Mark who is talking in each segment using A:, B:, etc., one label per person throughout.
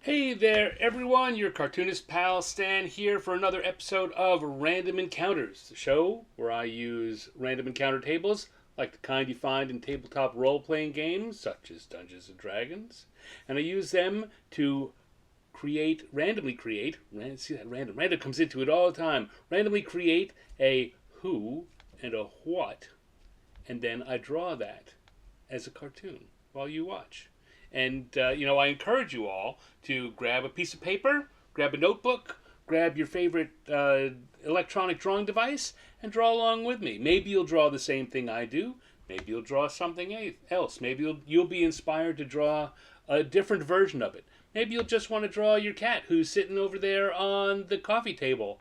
A: Hey there, everyone. Your cartoonist pal Stan here for another episode of Random Encounters, the show where I use random encounter tables like the kind you find in tabletop role playing games such as Dungeons and Dragons, and I use them to randomly create, see that random comes into it all the time, randomly create a who and a what, and then I draw that as a cartoon while you watch. And, I encourage you all to grab a piece of paper, grab a notebook, grab your favorite electronic drawing device, and draw along with me. Maybe you'll draw the same thing I do. Maybe you'll draw something else. Maybe you'll be inspired to draw a different version of it. Maybe you'll just want to draw your cat who's sitting over there on the coffee table.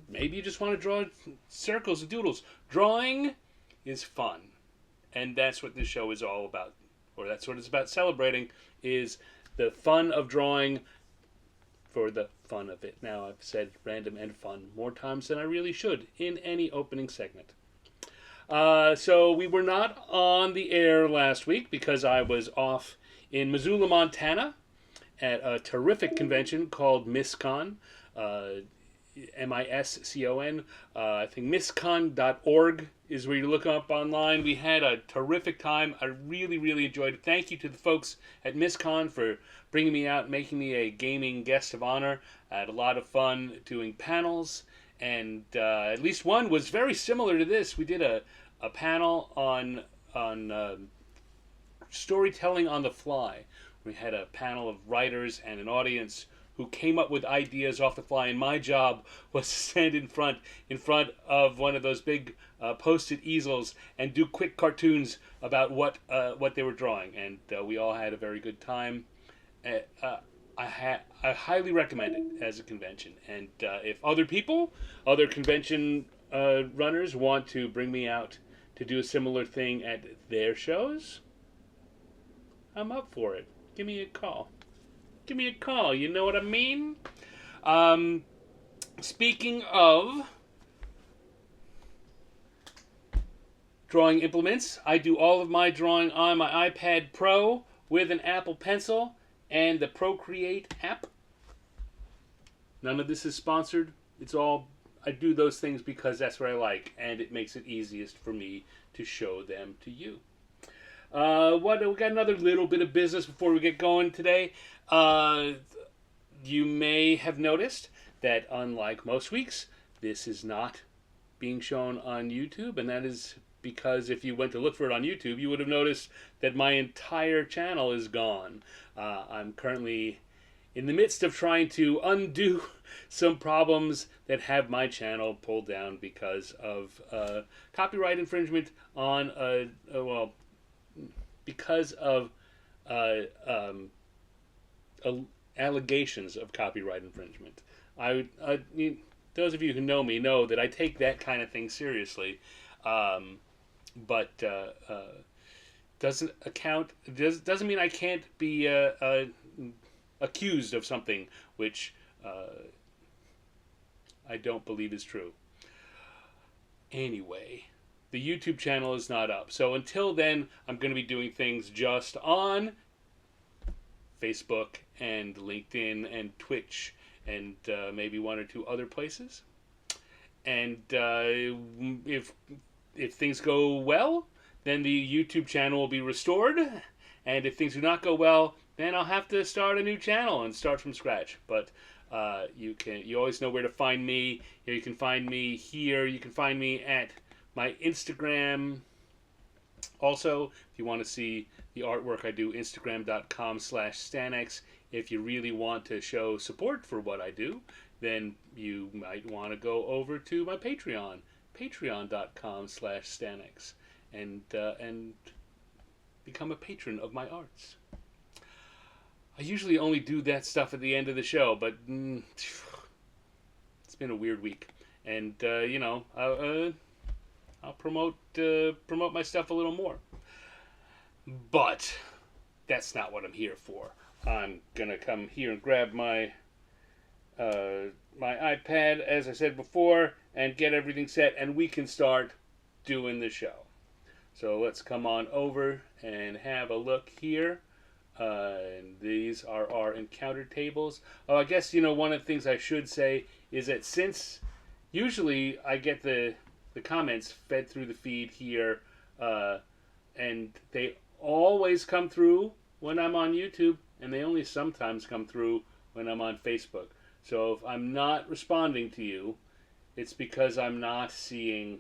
A: Maybe you just want to draw circles and doodles. Drawing is fun. And that's what this show is all about. Or that's what it's about celebrating, is the fun of drawing for the fun of it. Now, I've said random and fun more times than I really should in any opening segment. So we were not on the air last week because I was off in Missoula, Montana at a terrific convention called MISCON. MISCON. I think miscon.org is where you look up online. We had a terrific time. I really, really enjoyed it. Thank you to the folks at MISCON for bringing me out and making me a gaming guest of honor. I had a lot of fun doing panels, and at least one was very similar to this. We did a panel on storytelling on the fly. We had a panel of writers and an audience who came up with ideas off the fly, and my job was to stand in front of one of those big post-it easels and do quick cartoons about what they were drawing, and we all had a very good time. I highly recommend it as a convention, and if other convention runners want to bring me out to do a similar thing at their shows, I'm up for it. Give me a call. You know what I mean? Speaking of drawing implements, I do all of my drawing on my iPad Pro with an Apple Pencil and the Procreate app. None of this is sponsored. I do those things because that's what I like, and it makes it easiest for me to show them to you. We got another little bit of business before we get going today. You may have noticed that unlike most weeks, this is not being shown on YouTube, and that is because if you went to look for it on YouTube, you would have noticed that my entire channel is gone. I'm currently in the midst of trying to undo some problems that have my channel pulled down because of copyright infringement on because of allegations of copyright infringement. Those of you who know me know that I take that kind of thing seriously, but doesn't mean I can't be accused of something which I don't believe is true. Anyway, the YouTube channel is not up. So until then, I'm going to be doing things just on Facebook and LinkedIn and Twitch and maybe one or two other places. And if things go well, then the YouTube channel will be restored. And if things do not go well, then I'll have to start a new channel and start from scratch. But you always know where to find me. You can find me here. You can find me at my Instagram. Also, if you want to see the artwork I do, instagram.com/Stanex. If you really want to show support for what I do, then you might want to go over to my Patreon, patreon.com/Stanex, and become a patron of my arts. I usually only do that stuff at the end of the show, but it's been a weird week, and I'll promote my stuff a little more. But that's not what I'm here for. I'm gonna come here and grab my iPad, as I said before, and get everything set, and we can start doing the show. So let's come on over and have a look here. And These are our encounter tables. Oh, I guess, one of the things I should say is that since usually I get the comments fed through the feed here, and they always come through when I'm on YouTube, and they only sometimes come through when I'm on Facebook. So if I'm not responding to you, it's because I'm not seeing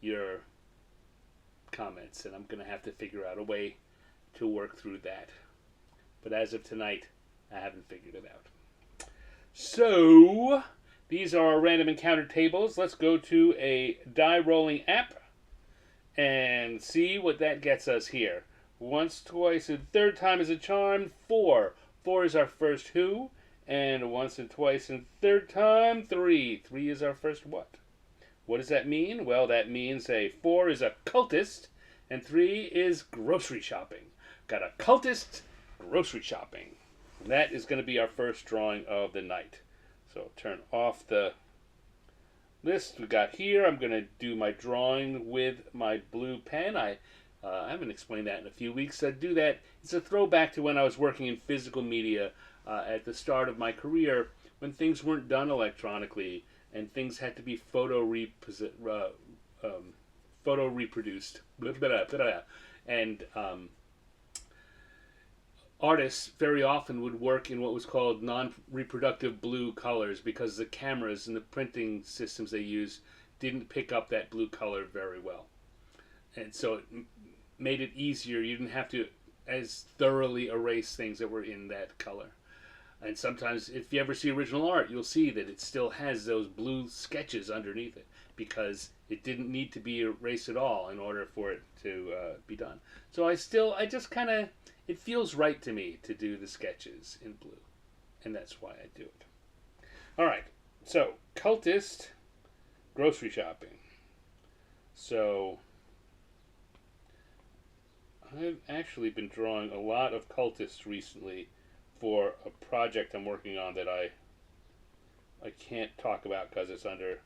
A: your comments, and I'm going to have to figure out a way to work through that. But as of tonight, I haven't figured it out. So, these are our random encounter tables. Let's go to a die rolling app and see what that gets us here. Once, twice, and third time is a charm. 4. 4 is our first who. And once and twice and third time, 3. 3 is our first what. What does that mean? Well, that means 4 is a cultist, and 3 is grocery shopping. Got a cultist, grocery shopping. And that is going to be our first drawing of the night. So turn off the list we got here. I'm going to do my drawing with my blue pen. I haven't explained that in a few weeks. I do that. It's a throwback to when I was working in physical media at the start of my career, when things weren't done electronically and things had to be photo reproduced. And artists very often would work in what was called non-reproductive blue colors because the cameras and the printing systems they used didn't pick up that blue color very well. And so it made it easier. You didn't have to as thoroughly erase things that were in that color. And sometimes, if you ever see original art, you'll see that it still has those blue sketches underneath it because it didn't need to be erased at all in order for it to be done. So it feels right to me to do the sketches in blue. And that's why I do it. All right, so Cultist, grocery shopping. So I've actually been drawing a lot of Cultists recently for a project I'm working on that I can't talk about because it's under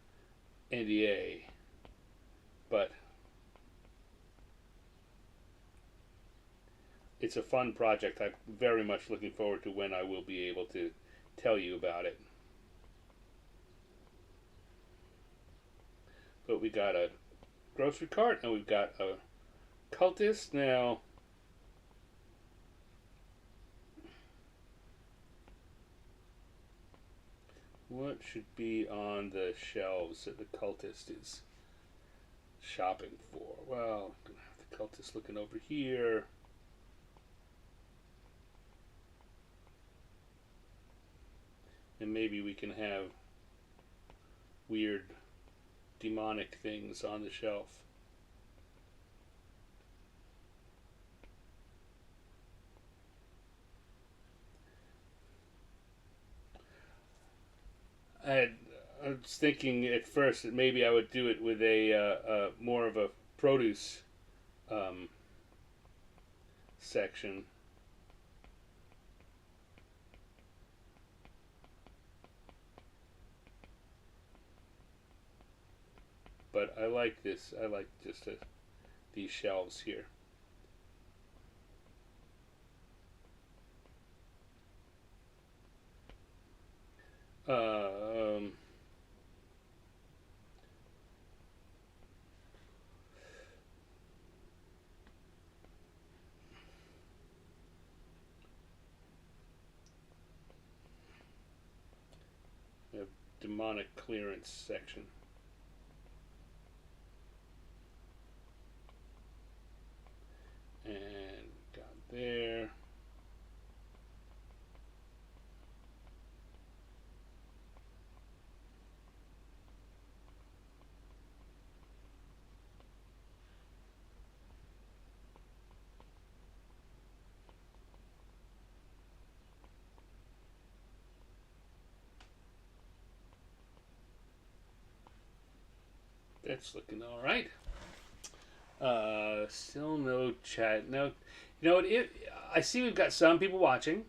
A: NDA. But it's a fun project. I'm very much looking forward to when I will be able to tell you about it. But we got a grocery cart and we've got a cultist. Now, what should be on the shelves that the cultist is shopping for? Well, the cultist looking over here. And maybe we can have weird demonic things on the shelf. I was thinking at first that maybe I would do it with a more of a produce section. But I like this. I like just these shelves here. A demonic clearance section. And got there. That's looking all right. Still no chat. No, I see we've got some people watching,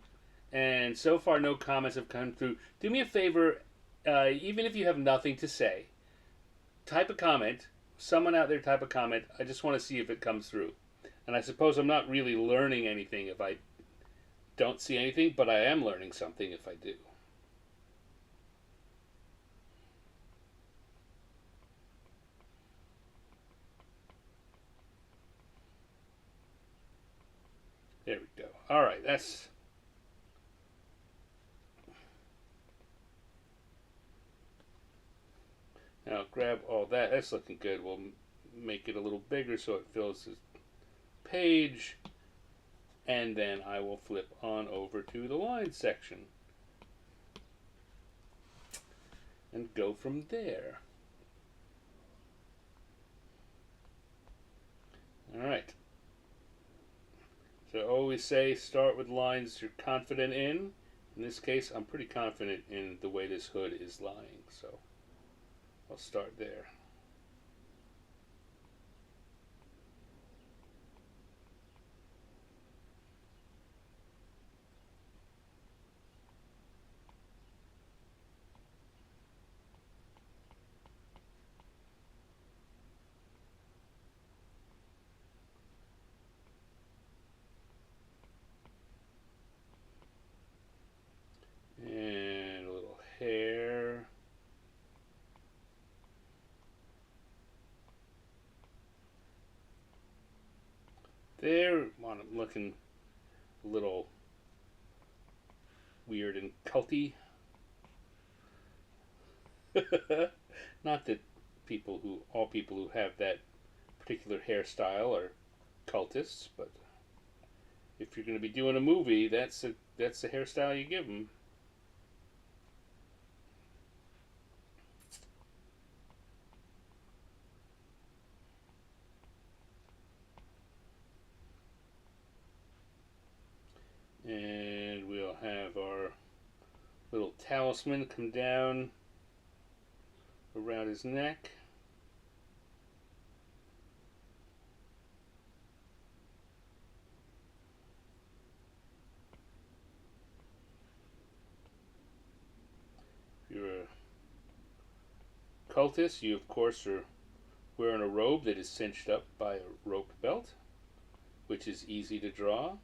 A: and so far no comments have come through. Do me a favor, even if you have nothing to say, type a comment. Someone out there type a comment. I just want to see if it comes through. And I suppose I'm not really learning anything if I don't see anything, but I am learning something if I do. There we go. All right, that's now grab all that. That's looking good. We'll make it a little bigger so it fills the page, and then I will flip on over to the line section and go from there. All right. So I always say start with lines you're confident in. In this case, I'm pretty confident in the way this hood is lying, so I'll start there. And a little hair. There, I'm looking a little weird and culty. Not that all people who have that particular hairstyle are cultists, but if you're going to be doing a movie, that's the hairstyle you give them. And we'll have our little talisman come down around his neck. If you're a cultist, you of course are wearing a robe that is cinched up by a rope belt, which is easy to draw.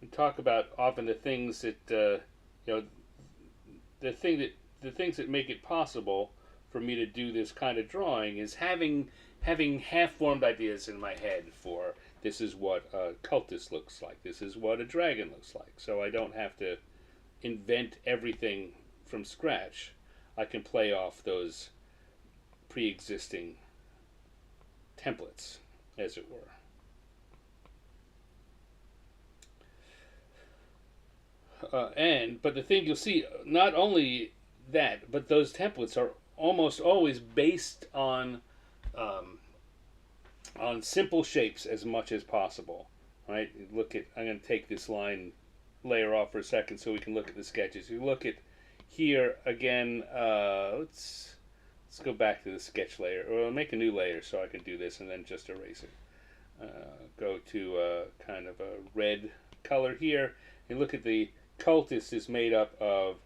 A: We talk about often the things that the things that make it possible for me to do this kind of drawing is having half-formed ideas in my head for this is what a cultist looks like, this is what a dragon looks like, so I don't have to invent everything from scratch. I can play off those pre-existing templates, as it were. But the thing you'll see, not only that, but those templates are almost always based on simple shapes as much as possible. Right? Look at. I'm going to take this line layer off for a second so we can look at the sketches. You look at here again. Let's go back to the sketch layer, or I'll make a new layer so I can do this and then just erase it. Go to kind of a red color here, and look at the cultist is made up of,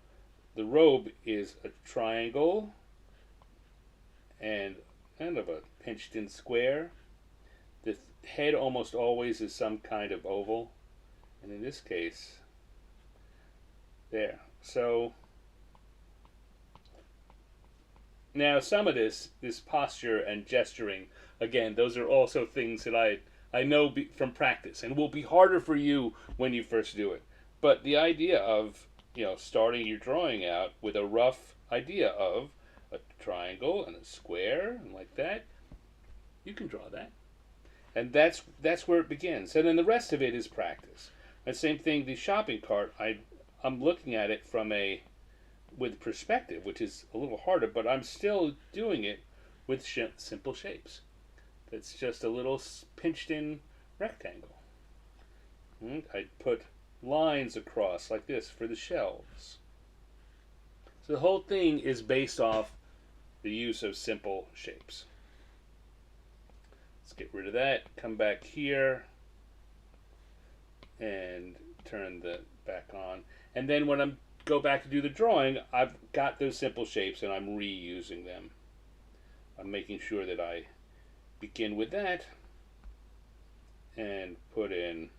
A: the robe is a triangle and kind of a pinched in square. The head almost always is some kind of oval, and in this case, there. So now some of this posture and gesturing, again, those are also things that I know from practice, and will be harder for you when you first do it. But the idea of starting your drawing out with a rough idea of a triangle and a square and like that, you can draw that, and that's where it begins. And then the rest of it is practice. And same thing, the shopping cart. I'm looking at it with perspective, which is a little harder, but I'm still doing it with simple shapes. It's just a little pinched in rectangle. I put lines across like this for the shelves. So the whole thing is based off the use of simple shapes. Let's get rid of that. Come back here and turn the back on. And then when I go back to do the drawing, I've got those simple shapes and I'm reusing them. I'm making sure that I begin with that and put in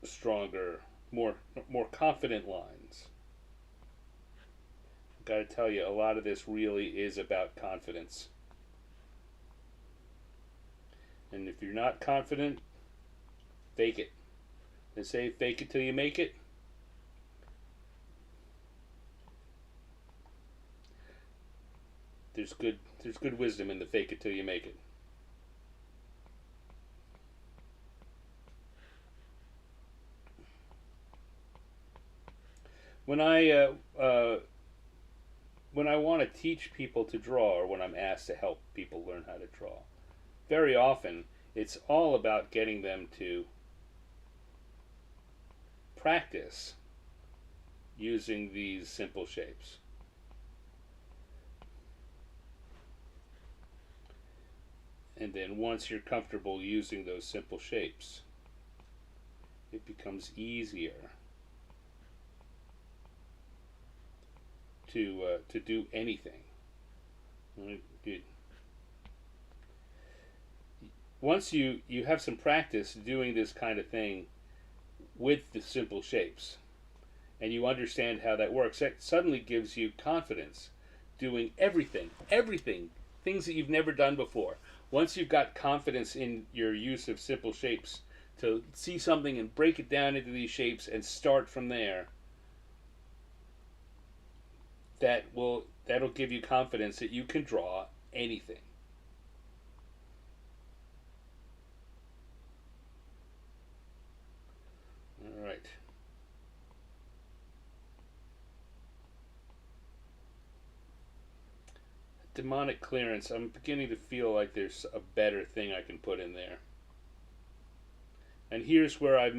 A: stronger, more confident lines. I've got to tell you, a lot of this really is about confidence. And if you're not confident, fake it. They say fake it till you make it. There's good wisdom in the fake it till you make it. When I want to teach people to draw, or when I'm asked to help people learn how to draw, very often it's all about getting them to practice using these simple shapes. And then once you're comfortable using those simple shapes, it becomes easier to do anything. Once you have some practice doing this kind of thing with the simple shapes, and you understand how that works, that suddenly gives you confidence doing everything, things that you've never done before. Once you've got confidence in your use of simple shapes to see something and break it down into these shapes and start from there, that'll give you confidence that you can draw anything. All right. Demonic clearance. I'm beginning to feel like there's a better thing I can put in there. And here's where I've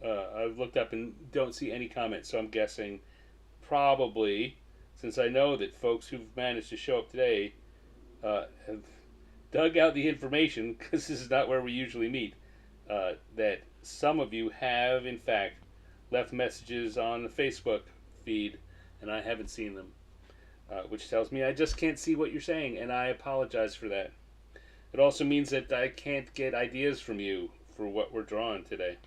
A: looked up and don't see any comments, so I'm guessing probably, since I know that folks who've managed to show up today have dug out the information, because this is not where we usually meet, that some of you have, in fact, left messages on the Facebook feed, and I haven't seen them, which tells me I just can't see what you're saying, and I apologize for that. It also means that I can't get ideas from you for what we're drawing today.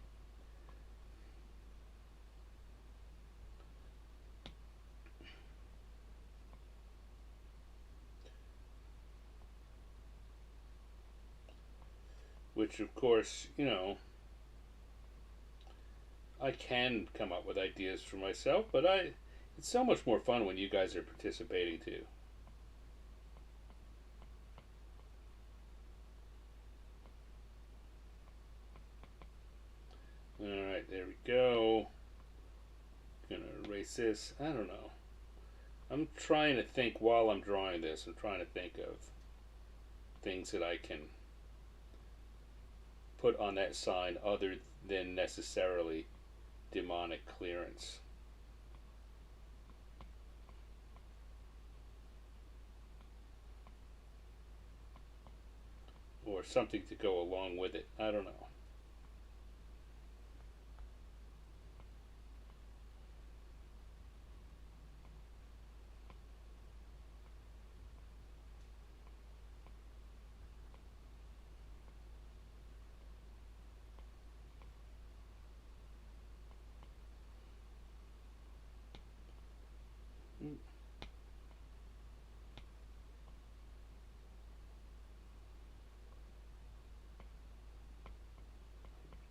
A: Which, of course, I can come up with ideas for myself, but it's so much more fun when you guys are participating too. Alright, there we go. Gonna erase this. I don't know. I'm trying to think while I'm drawing this. I'm trying to think of things that I can put on that sign other than necessarily demonic clearance. Or something to go along with it. I don't know.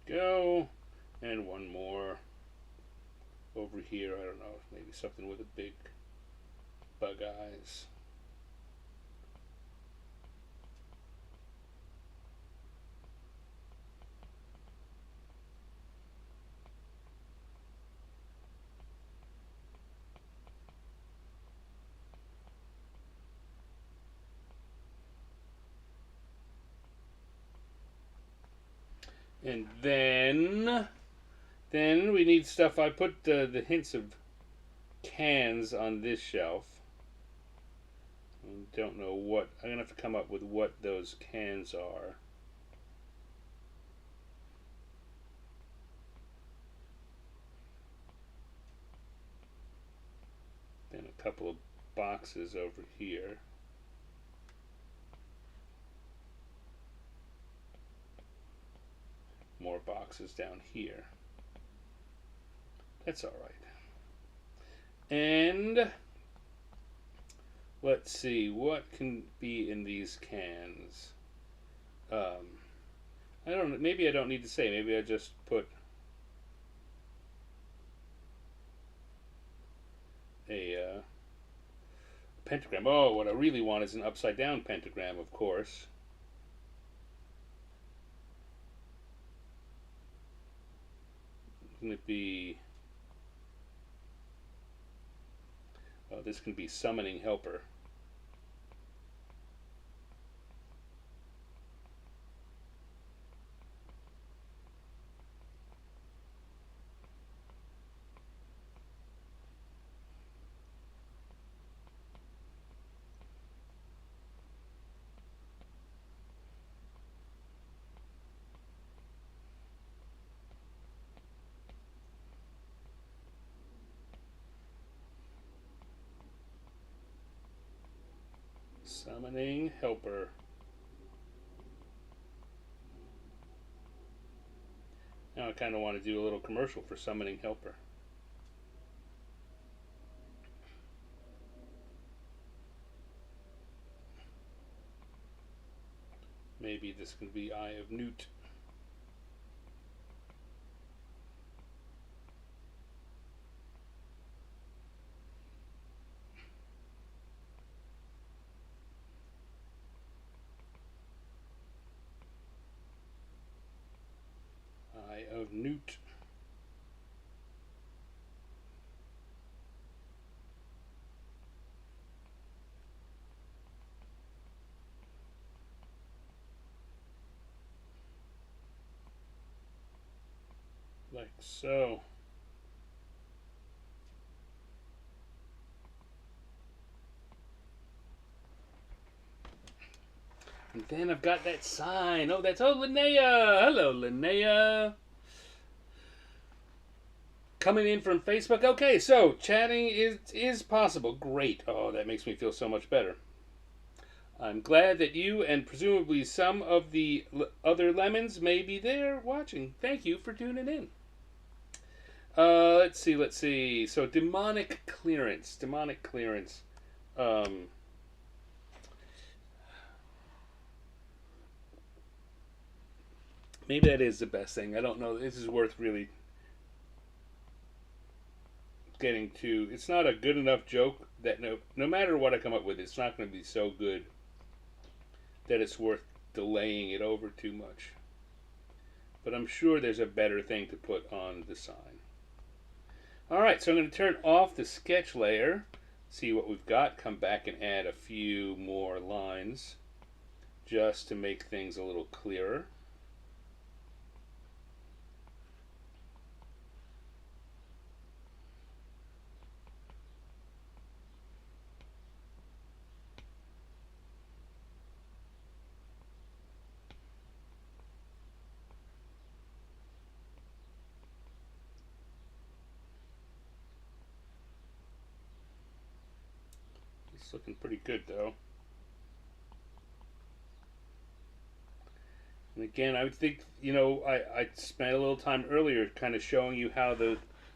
A: Go. And one more over here. I don't know, maybe something with a big bug eyes. And then we need stuff. I put the hints of cans on this shelf. I don't know what. I'm going to have to come up with what those cans are. Then a couple of boxes over here. more boxes down here. That's all right. And let's see, what can be in these cans? I don't know. Maybe I don't need to say. Maybe I just put a pentagram. Oh, what I really want is an upside down pentagram, of course. Can it be? Oh, this can be summoning helper. Summoning helper. Now I kind of want to do a little commercial for summoning helper. Maybe this can be Eye of Newt. Eye of Newt. Like so. And then I've got that sign. Oh, that's Linnea. Hello, Linnea. Coming in from Facebook. Okay, so chatting is possible. Great. Oh, that makes me feel so much better. I'm glad that you and presumably some of the other lemons may be there watching. Thank you for tuning in. Let's see. So demonic clearance. Maybe that is the best thing. I don't know. This is worth really getting to. It's not a good enough joke that no matter what I come up with, it's not going to be so good that it's worth delaying it over too much. But I'm sure there's a better thing to put on the sign. Alright, so I'm going to turn off the sketch layer, see what we've got, come back and add a few more lines just to make things a little clearer. It's looking pretty good though. And again, I would think, I spent a little time earlier kind of showing you how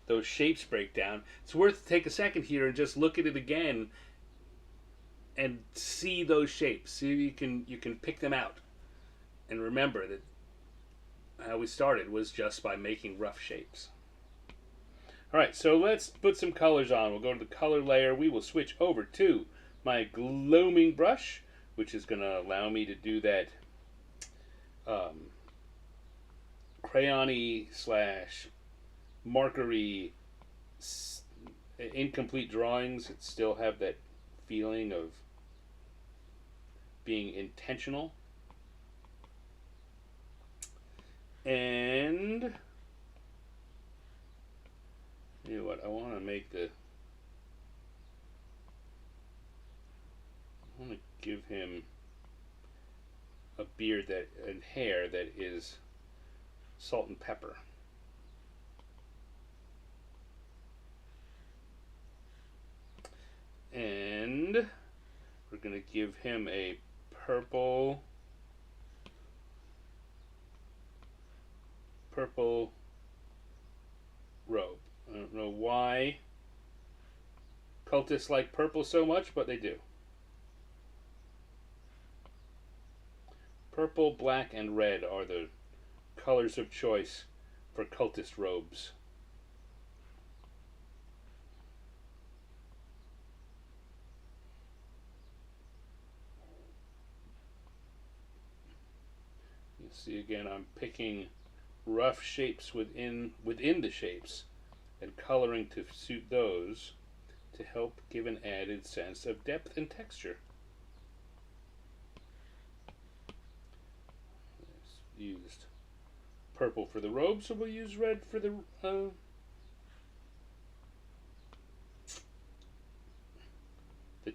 A: those shapes break down. It's worth to take a second here and just look at it again and see those shapes. See if you can pick them out. And remember that how we started was just by making rough shapes. Alright, so let's put some colors on. We'll go to the color layer. We will switch over to my gloaming brush, which is going to allow me to do that crayon-y / markery incomplete drawings that still have that feeling of being intentional. And you know what? I want to give him a beard and hair that is salt and pepper. And we're going to give him a purple purple robe. I don't know why cultists like purple so much, but they do. Purple, black, and red are the colors of choice for cultist robes. You see again, I'm picking rough shapes within the shapes and coloring to suit those to help give an added sense of depth and texture. Used purple for the robe, so we'll use red for the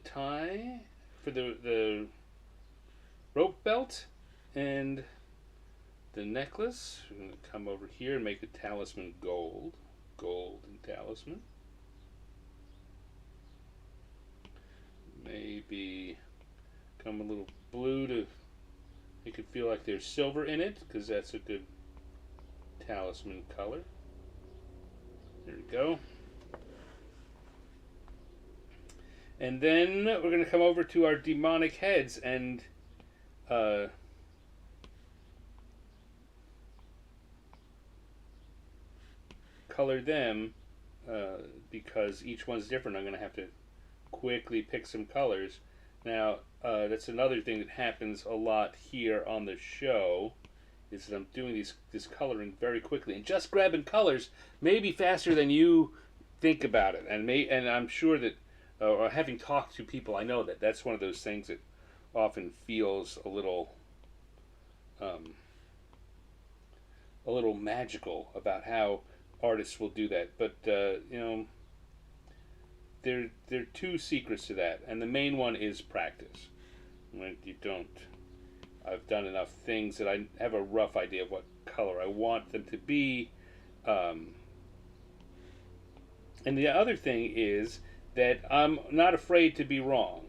A: tie, for the rope belt, and the necklace. We're going to come over here and make the talisman gold. Golden talisman. Maybe come a little blue to make it feel like there's silver in it, because that's a good talisman color. There we go. And then we're going to come over to our demonic heads and color them, because each one's different. I'm going to have to quickly pick some colors. Now, that's another thing that happens a lot here on the show, is that I'm doing this coloring very quickly. And just grabbing colors may be faster than you think about it. And I'm sure that, or having talked to people, I know that that's one of those things that often feels a little magical about how artists will do that. But, there are two secrets to that, and the main one is practice. When you don't, I've done enough things that I have a rough idea of what color I want them to be. And the other thing is that I'm not afraid to be wrong.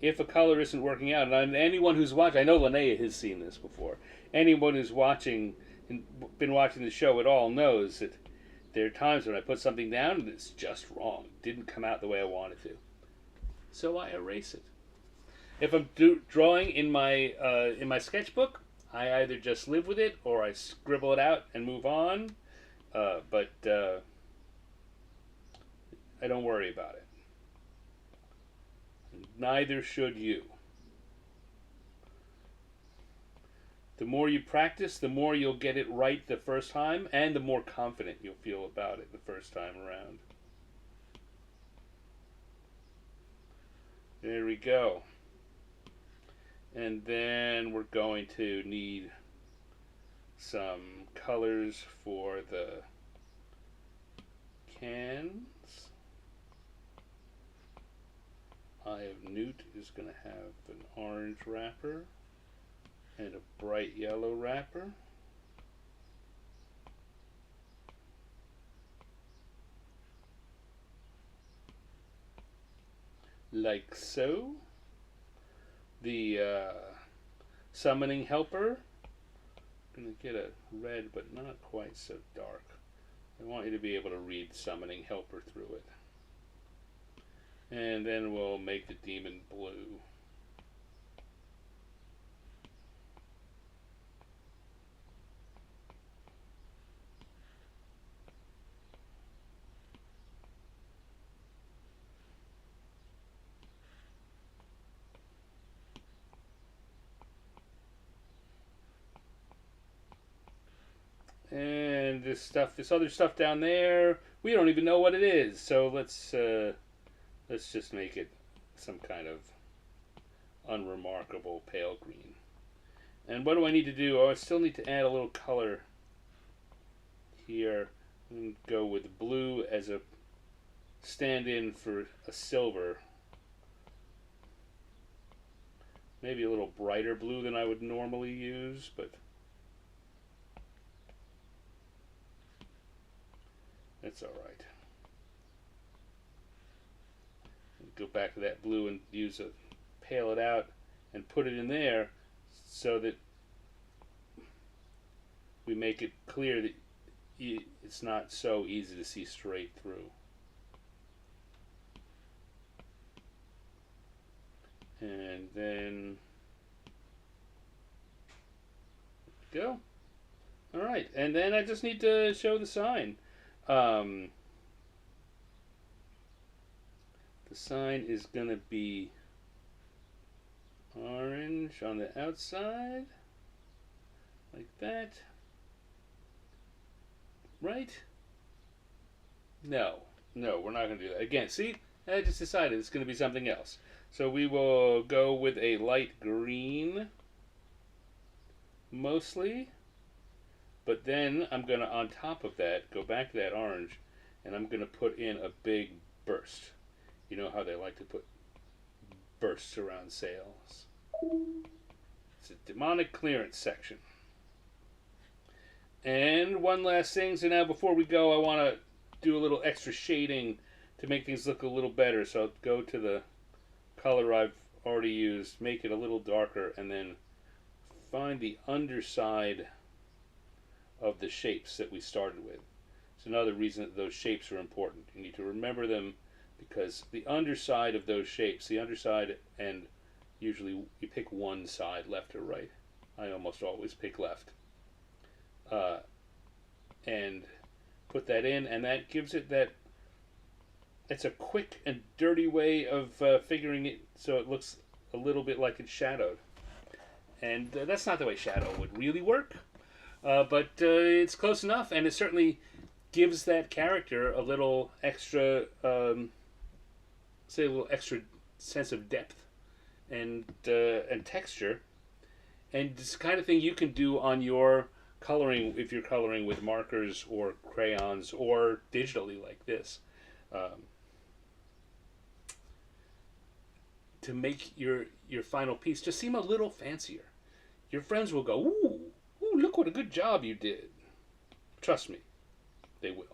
A: If a color isn't working out, and anyone who's watching, I know Linnea has seen this before. Anyone who's watching and been watching the show at all knows that there are times when I put something down and it's just wrong. It didn't come out the way I wanted to. So I erase it. If I'm drawing in my sketchbook, I either just live with it or I scribble it out and move on. But I don't worry about it. Neither should you. The more you practice, the more you'll get it right the first time, and the more confident you'll feel about it the first time around. There we go. And then we're going to need some colors for the cans. Eye of Newt is going to have an orange wrapper and a bright yellow wrapper. Like so. The summoning helper, I'm going to get a red but not quite so dark. I want you to be able to read summoning helper through it. And then we'll make the demon blue. And this other stuff down there, we don't even know what it is. So let's just make it some kind of unremarkable pale green. And what do I need to do? Oh, I still need to add a little color here. And go with blue as a stand-in for a silver. Maybe a little brighter blue than I would normally use, but that's all right. Go back to that blue and pale it out and put it in there so that we make it clear that it's not so easy to see straight through. And then go. All right, and then I just need to show the sign. The sign is going to be orange on the outside, like that. Right? No, we're not going to do that. Again, see? I just decided it's going to be something else. So we will go with a light green, mostly. But then I'm going to, on top of that, go back to that orange, and I'm going to put in a big burst. You know how they like to put bursts around sails. It's a demonic clearance section. And one last thing, so now before we go, I want to do a little extra shading to make things look a little better. So I'll go to the color I've already used, make it a little darker, and then find the underside of the shapes that we started with. It's another reason that those shapes are important. You need to remember them because the underside of those shapes, the underside, and usually you pick one side, left or right. I almost always pick left. And put that in, and that gives it that. It's a quick and dirty way of figuring it so it looks a little bit like it's shadowed. And that's not the way shadow would really work, but it's close enough, and it certainly gives that character a little extra, say a little extra sense of depth and texture. And it's the kind of thing you can do on your coloring if you're coloring with markers or crayons or digitally like this. To make your final piece just seem a little fancier. Your friends will go, ooh, look what a good job you did. Trust me, they will.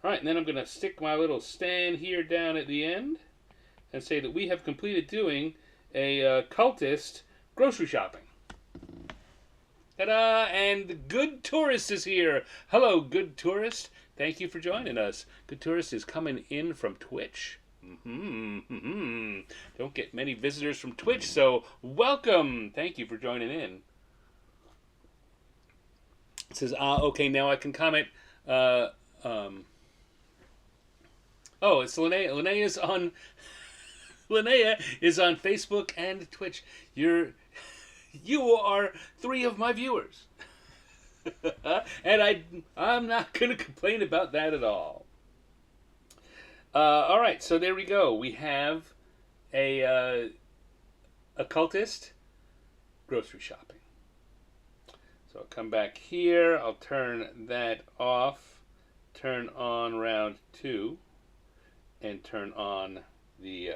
A: Alright, and then I'm going to stick my little stand here down at the end and say that we have completed doing a Cultist grocery shopping. Ta-da! And Good Tourist is here. Hello, Good Tourist. Thank you for joining us. Good Tourist is coming in from Twitch. Don't get many visitors from Twitch, so welcome. Thank you for joining in. It says, okay, now I can comment. Oh, it's Linnea. Linnea is on Facebook and Twitch. You are 3 of my viewers. And I'm not going to complain about that at all. All right, so there we go. We have a Cultist grocery shopping. So I'll come back here. I'll turn that off. Turn on round 2, and turn on the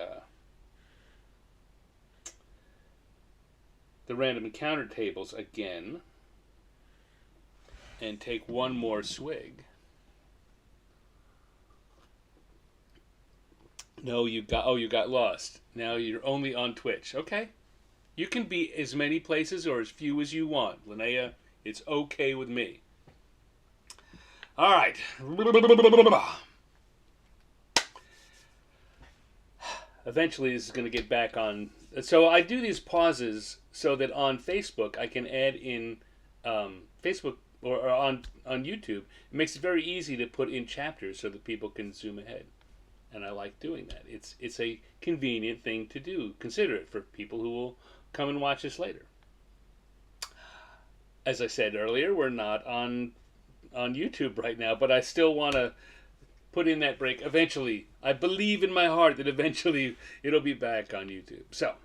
A: random encounter tables again, and take one more swig. No, you got lost. Now you're only on Twitch. Okay. You can be as many places or as few as you want. Linnea, it's okay with me. All right. Eventually this is going to get back on. So I do these pauses so that on Facebook I can add in Facebook or on YouTube. It makes it very easy to put in chapters so that people can zoom ahead. And I like doing that. It's a convenient thing to do. Consider it for people who will come and watch this later. As I said earlier, we're not on YouTube right now, but I still want to put in that break. Eventually, I believe in my heart that eventually it'll be back on YouTube. So,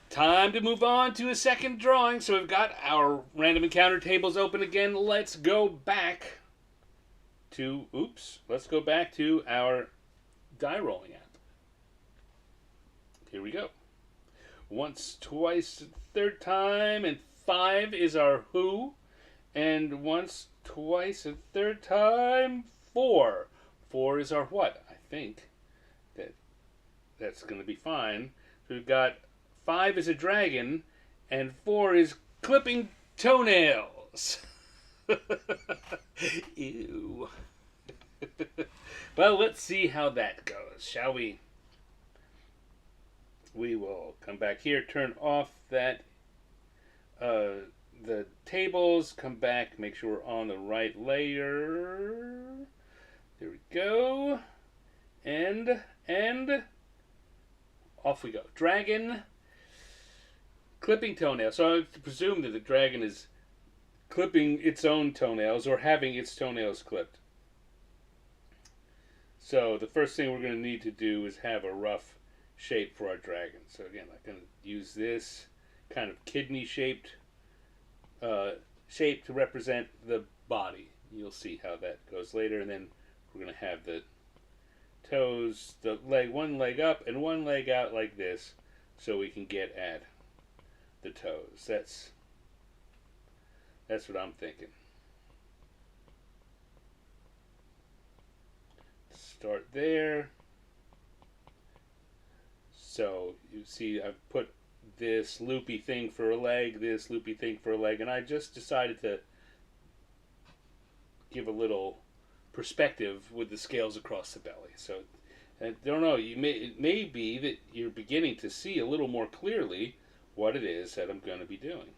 A: time to move on to a second drawing. So we've got our random encounter tables open again. Let's go back to, let's go back to our die rolling app. Here we go. Once, twice, third time, and 5 is our who. And once, twice, and third time, 4. 4 is our what. I think that's going to be fine. So we've got 5 is a dragon, and 4 is clipping toenails. Ew. Well, let's see how that goes, shall we? We will come back here, turn off that the tables, come back, make sure we're on the right layer. There we go. And off we go. Dragon clipping toenails. So I presume that the dragon is clipping its own toenails or having its toenails clipped. So the first thing we're going to need to do is have a rough shape for our dragon. So again, I'm going to use this kind of kidney-shaped shape to represent the body. You'll see how that goes later, and then we're going to have the toes, the leg, one leg up and one leg out like this, so we can get at the toes. That's what I'm thinking. Start there. So you see I've put this loopy thing for a leg, this loopy thing for a leg, and I just decided to give a little perspective with the scales across the belly. So I don't know, it may be that you're beginning to see a little more clearly what it is that I'm going to be doing.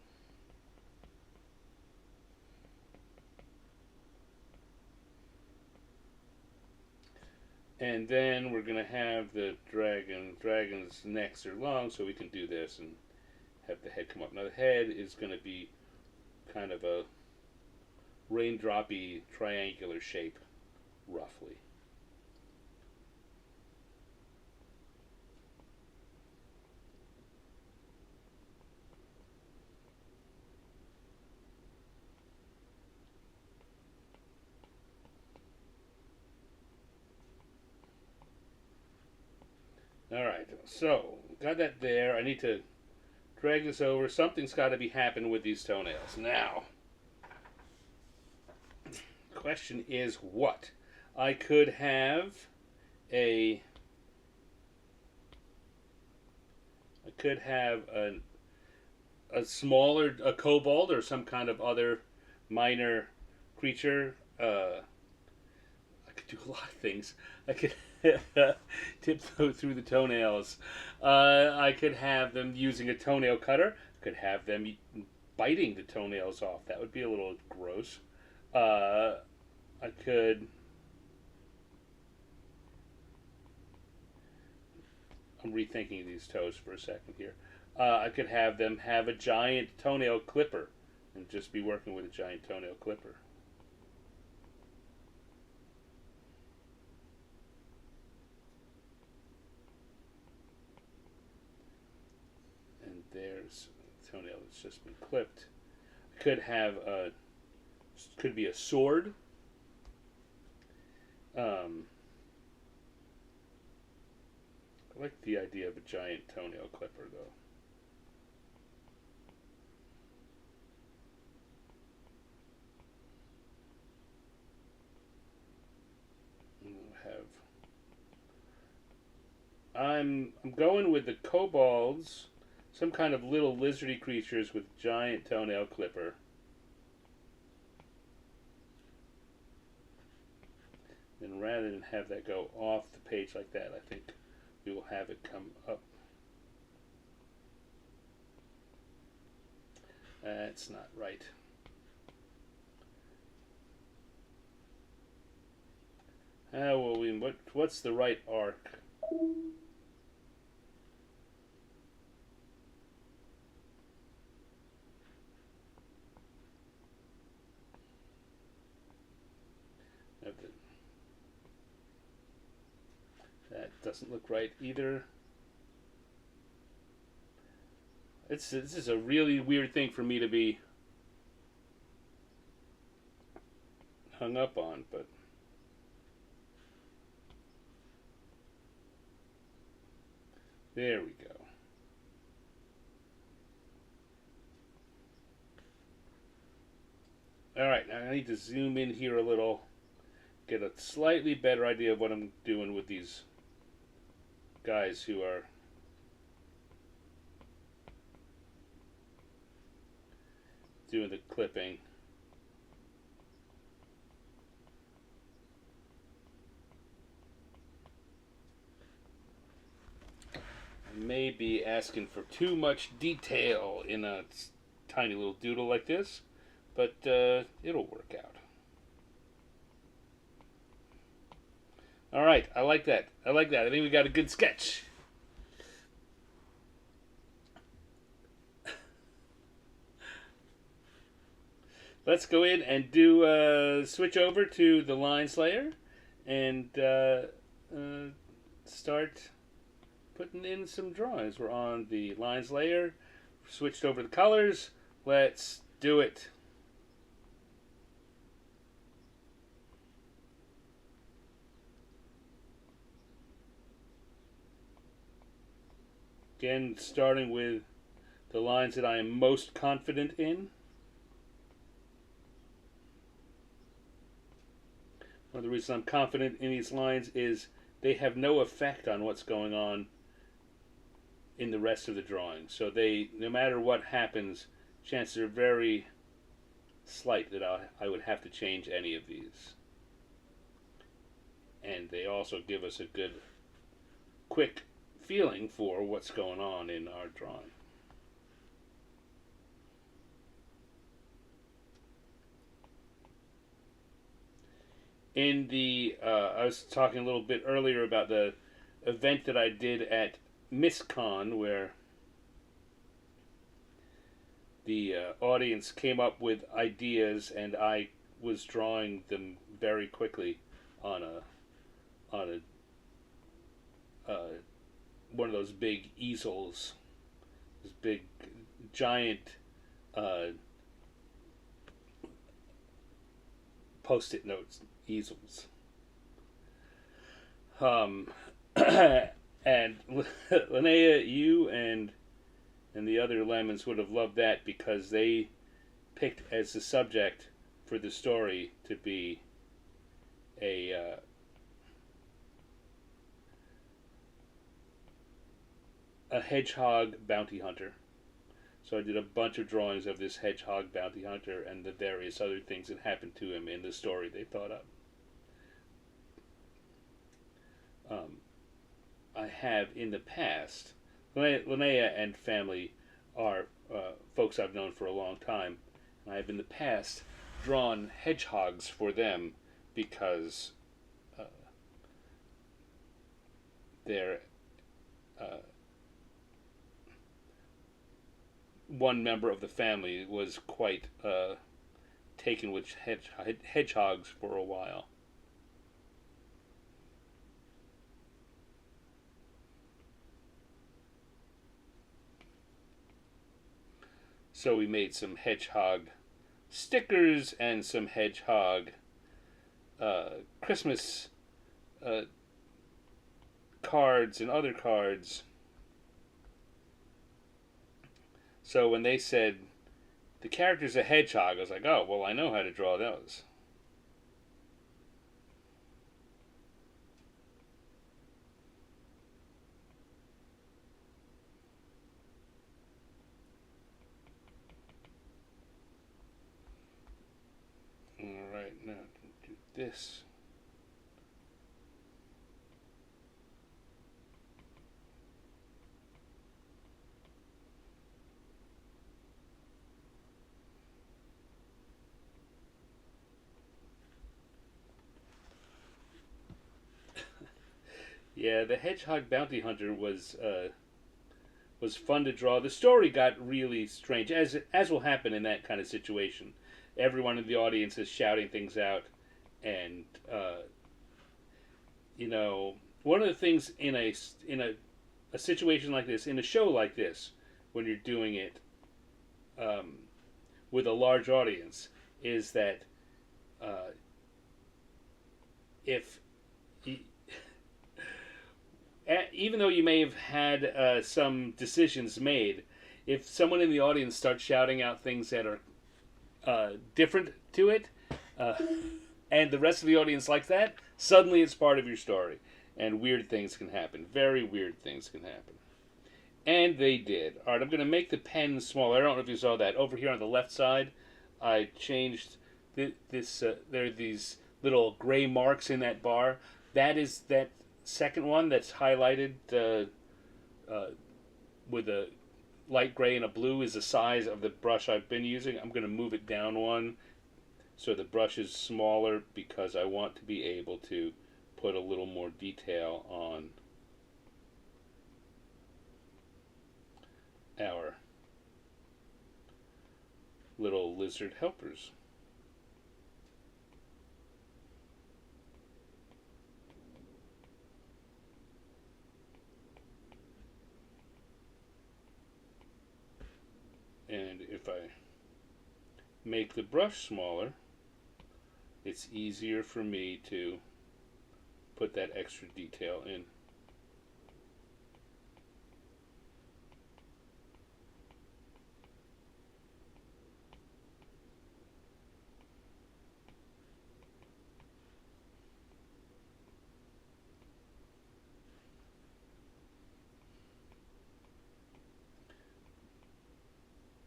A: And then we're going to have the dragon's necks are long, so we can do this and have the head come up. Now the head is going to be kind of a raindroppy triangular shape, roughly. Alright, so got that there. I need to drag this over. Something's got to be happening with these toenails. Now, the question is what? I could have a smaller kobold or some kind of other minor creature. I could do a lot of things. I could tiptoe through the toenails. I could have them using a toenail cutter. I could have them biting the toenails off. That would be a little gross. I could... I'm rethinking these toes for a second here. I could have them have a giant toenail clipper and just be working with a giant toenail clipper. There's a toenail that's just been clipped. Could have could be a sword. I like the idea of a giant toenail clipper, though. I'm going with the kobolds. Some kind of little lizardy creatures with giant toenail clipper. And rather than have that go off the page like that, I think we will have it come up. That's not right. What's the right arc? That doesn't look right either. This is a really weird thing for me to be hung up on, but there we go. Alright, now I need to zoom in here a little, get a slightly better idea of what I'm doing with these guys who are doing the clipping. I may be asking for too much detail in a tiny little doodle like this, but it'll work out. All right, I like that. I like that. I think we got a good sketch. Let's go in and do switch over to the lines layer and start putting in some drawings. We're on the lines layer, switched over the colors. Let's do it. Again, starting with the lines that I am most confident in. One of the reasons I'm confident in these lines is they have no effect on what's going on in the rest of the drawing. So they, no matter what happens, chances are very slight that I would have to change any of these. And they also give us a good, quick feeling for what's going on in our drawing. In the, I was talking a little bit earlier about the event that I did at MissCon, where the audience came up with ideas and I was drawing them very quickly on a one of those big easels, those big giant post-it notes easels. And Linnea, you and the other lemons would have loved that because they picked as the subject for the story to be a hedgehog bounty hunter. So I did a bunch of drawings of this hedgehog bounty hunter and the various other things that happened to him in the story they thought up. I have in the past, Linnea and family are folks I've known for a long time, and I have in the past drawn hedgehogs for them because they're one member of the family was quite taken with hedgehogs for a while. So we made some hedgehog stickers and some hedgehog Christmas cards and other cards. So when they said, the character's a hedgehog, I was like, oh, well, I know how to draw those. Alright, now do this. Yeah, the Hedgehog Bounty Hunter was fun to draw. The story got really strange, as will happen in that kind of situation. Everyone in the audience is shouting things out, and one of the things in a situation like this, in a show like this, when you're doing it with a large audience, is that if even though you may have had some decisions made, if someone in the audience starts shouting out things that are different to it, and the rest of the audience likes that, suddenly it's part of your story, and weird things can happen. Very weird things can happen. And they did. All right, I'm going to make the pen smaller. I don't know if you saw that. Over here on the left side, I changed this. There are these little gray marks in that bar. That is that second one that's highlighted with a light gray and a blue is the size of the brush I've been using. I'm going to move it down one so the brush is smaller because I want to be able to put a little more detail on our little lizard helpers. And if I make the brush smaller, it's easier for me to put that extra detail in.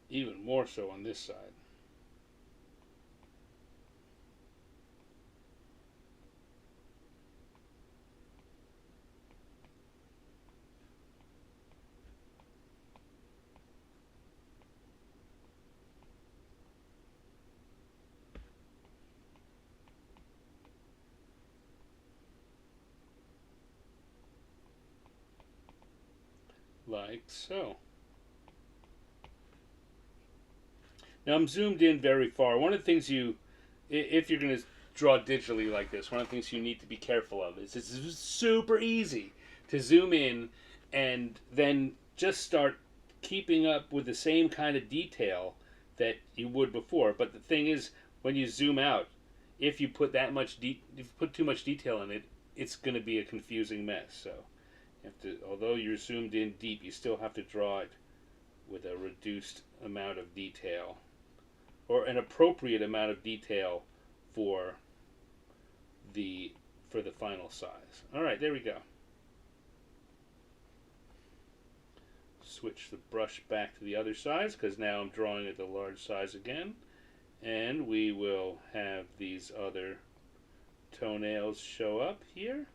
A: Even more so on this side. Like so. Now I'm zoomed in very far. One of the things if you're going to draw digitally like this, one of the things you need to be careful of is it's super easy to zoom in and then just start keeping up with the same kind of detail that you would before. But the thing is, when you zoom out, if you put if you put too much detail in it, it's going to be a confusing mess. So, you have to, although you're zoomed in deep, you still have to draw it with a reduced amount of detail, or an appropriate amount of detail for the final size. All right, there we go. Switch the brush back to the other size because now I'm drawing at the large size again, and we will have these other toenails show up here,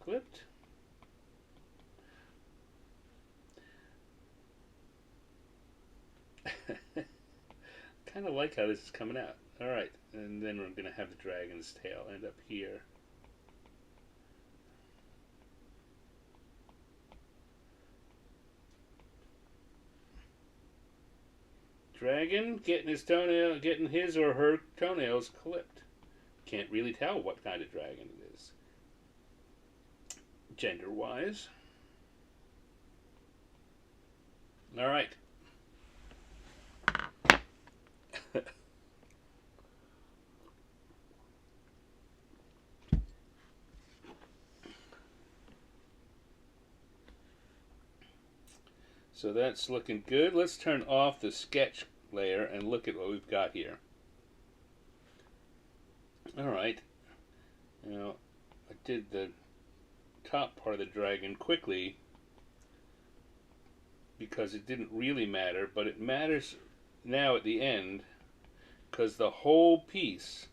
A: clipped. Kind of like how this is coming out. All right, and then we're going to have the dragon's tail end up here. Dragon getting his or her toenails clipped. Can't really tell what kind of dragon it is, gender-wise. All right. So that's looking good. Let's turn off the sketch layer and look at what we've got here. All right. Now, I did the top part of the dragon quickly because it didn't really matter, but it matters now at the end because the whole piece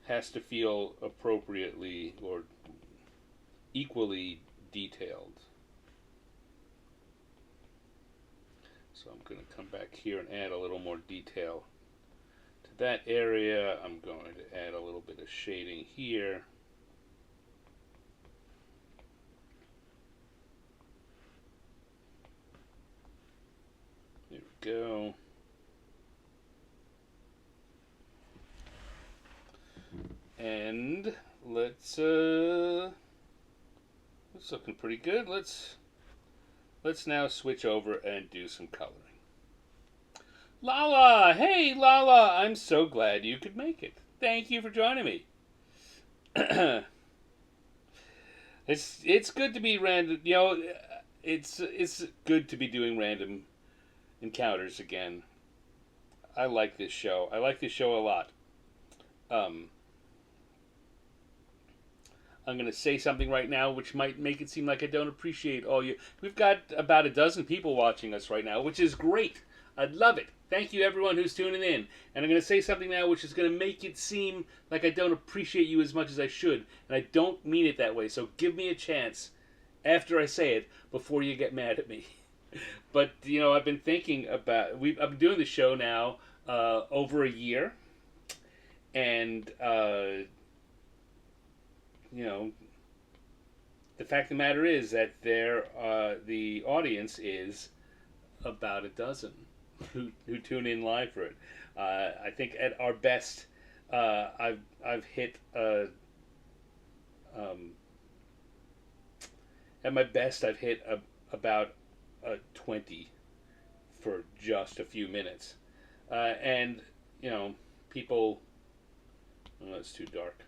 A: has to feel appropriately or equally detailed. So I'm going to come back here and add a little more detail to that area. I'm going to add a little bit of shading here. There we go. And it's looking pretty good. Let's now switch over and do some coloring. Lala! Hey, Lala! I'm so glad you could make it. Thank you for joining me. It's good to be random. You know, it's good to be doing random encounters again. I like this show. I like this show a lot. I'm going to say something right now which might make it seem like I don't appreciate all you. We've got about a dozen people watching us right now, which is great. I'd love it. Thank you, everyone who's tuning in. And I'm going to say something now which is going to make it seem like I don't appreciate you as much as I should. And I don't mean it that way. So give me a chance after I say it before you get mad at me. But, I've been thinking about... I've been doing the show now over a year. And, the fact of the matter is that the audience is about a dozen who tune in live for it. I think at our best, I've hit at my best I've hit about 20 for just a few minutes, and people. Oh, it's too dark.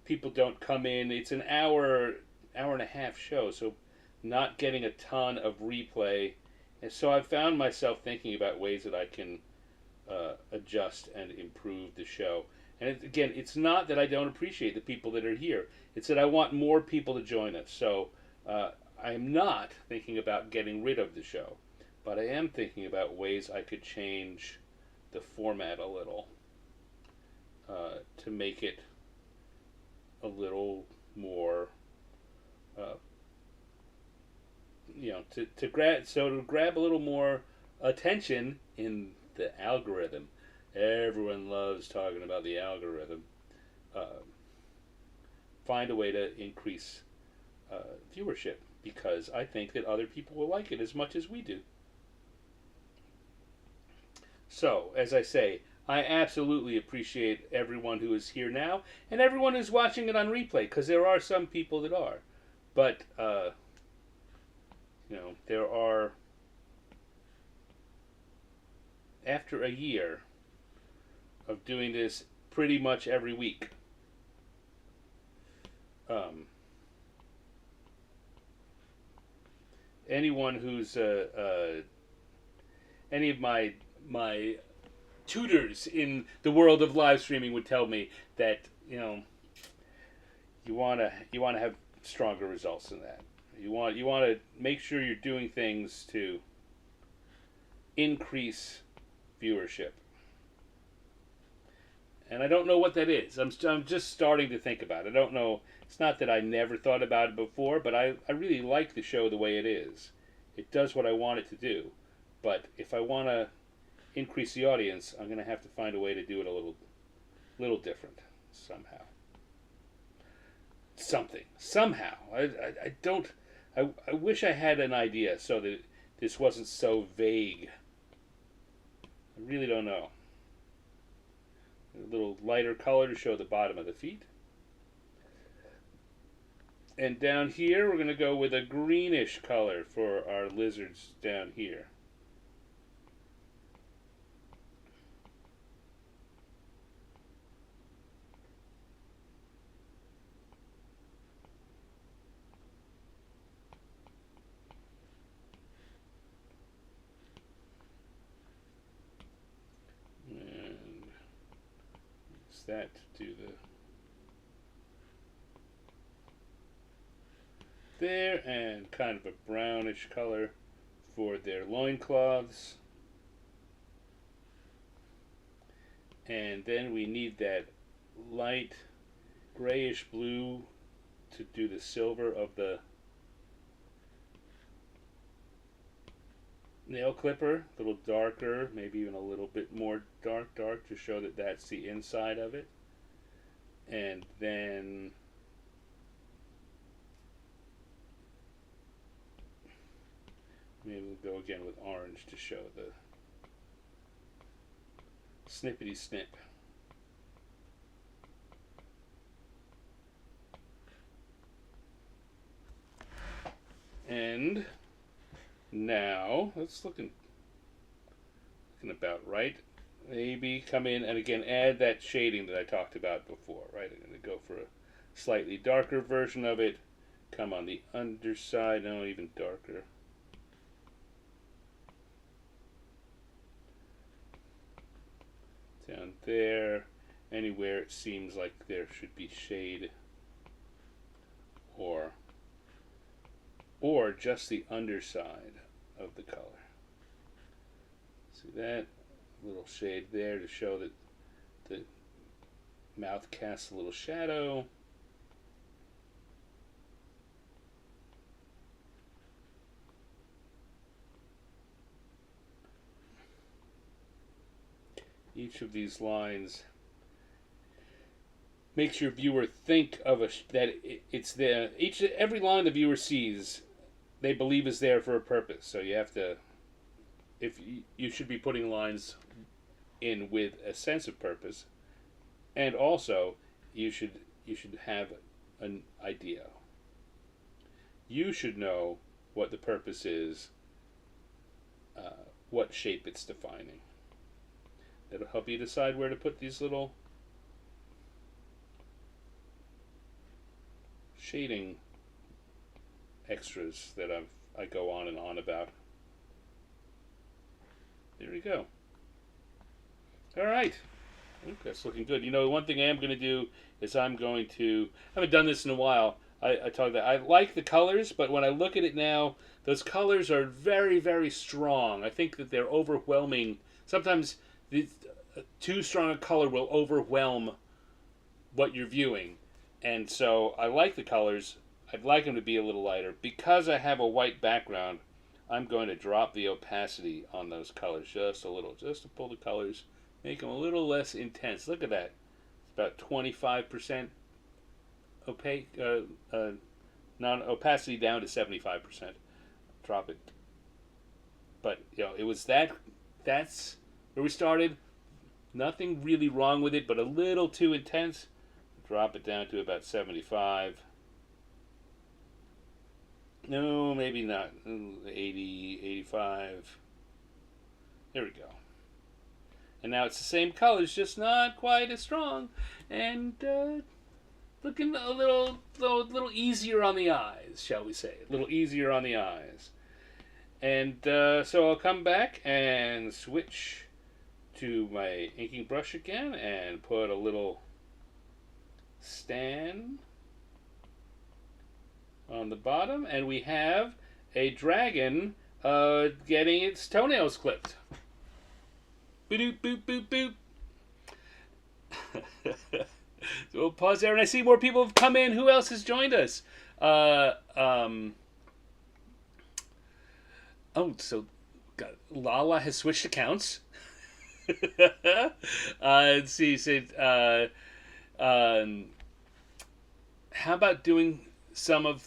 A: People don't come in. It's an hour and a half show, so not getting a ton of replay. And so I've found myself thinking about ways that I can adjust and improve the show. And again, it's not that I don't appreciate the people that are here. It's that I want more people to join us. So I'm not thinking about getting rid of the show, but I am thinking about ways I could change the format a little to make it a little more, to grab a little more attention in the algorithm. Everyone loves talking about the algorithm. Find a way to increase viewership, because I think that other people will like it as much as we do. So, as I say, I absolutely appreciate everyone who is here now and everyone who's watching it on replay, because there are some people that are. But, there are, after a year of doing this pretty much every week, anyone who's, any of my tutors in the world of live streaming would tell me that you want to have stronger results than that. You want to make sure you're doing things to increase viewership. And I don't know what that is. I'm just starting to think about it. I don't know. It's not that I never thought about it before, but I really like the show the way it is. It does what I want it to do. But if I want to increase the audience, I'm going to have to find a way to do it a little different somehow. Somehow. I wish I had an idea so that this wasn't so vague. I really don't know. A little lighter color to show the bottom of the feet. And down here, we're going to go with a greenish color for our lizards down here. That to do there, and kind of a brownish color for their loincloths. And then we need that light grayish blue to do the silver of the nail clipper, a little darker, maybe even a little bit more dark to show that that's the inside of it. And then maybe we'll go again with orange to show the snippety snip. And now, that's looking about right. Maybe come in and again add that shading that I talked about before, right? I'm going to go for a slightly darker version of it. Come on the underside, no, even darker. Down there. anywhere it seems like there should be shade or just the underside of the color. See that little shade there to show that the mouth casts a little shadow. Each of these lines makes your viewer think of it's there. Every line the viewer sees, they believe is there for a purpose. So you have to, if you should be putting lines in with a sense of purpose, and also you should have an idea. You should know what the purpose is, what shape it's defining. That'll help you decide where to put these little shading extras that I go on and on about. There we go. All right. That's looking good. You know, one thing I am going to do is I haven't done this in a while. I talked that I like the colors, but when I look at it now, those colors are very, very strong. I think that they're overwhelming. Sometimes too strong a color will overwhelm what you're viewing. And so I like the colors. I'd like them to be a little lighter. Because I have a white background, I'm going to drop the opacity on those colors just a little, just to pull the colors, make them a little less intense. Look at that. It's about 25% opaque, opacity down to 75%. Drop it. But, it was that's where we started. Nothing really wrong with it, but a little too intense. Drop it down to about 75. No, maybe not. 80, 85. There we go. And now it's the same colors, just not quite as strong. And looking a little easier on the eyes, shall we say. A little easier on the eyes. And so I'll come back and switch to my inking brush again and put a little stand on the bottom, and we have a dragon getting its toenails clipped. Boop, boop, boop, boop. So we'll pause there, and I see more people have come in. Who else has joined us? So Lala has switched accounts. Let's see. How about doing some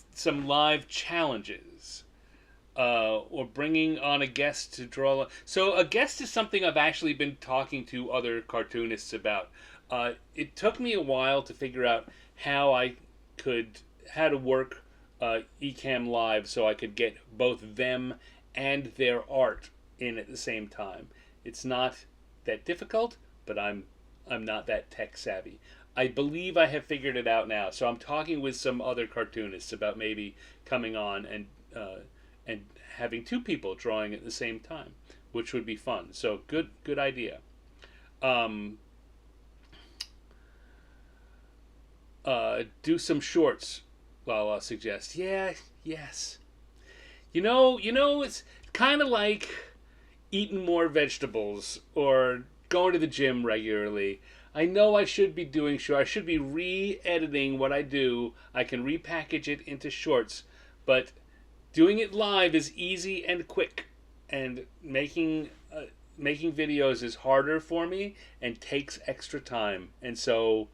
A: live challenges, or bringing on a guest to draw? So a guest is something I've actually been talking to other cartoonists about. It took me a while to figure out how to work Ecamm Live so I could get both them and their art in at the same time. It's not that difficult, but I'm not that tech savvy. I believe I have figured it out now. So I'm talking with some other cartoonists about maybe coming on and having two people drawing at the same time, which would be fun. So good idea. Do some shorts, Lala suggests. Yes. It's kind of like eating more vegetables or going to the gym regularly. I know I should be doing shorts. I should be re-editing what I do. I can repackage it into shorts, but doing it live is easy and quick, and making videos is harder for me and takes extra time. And so,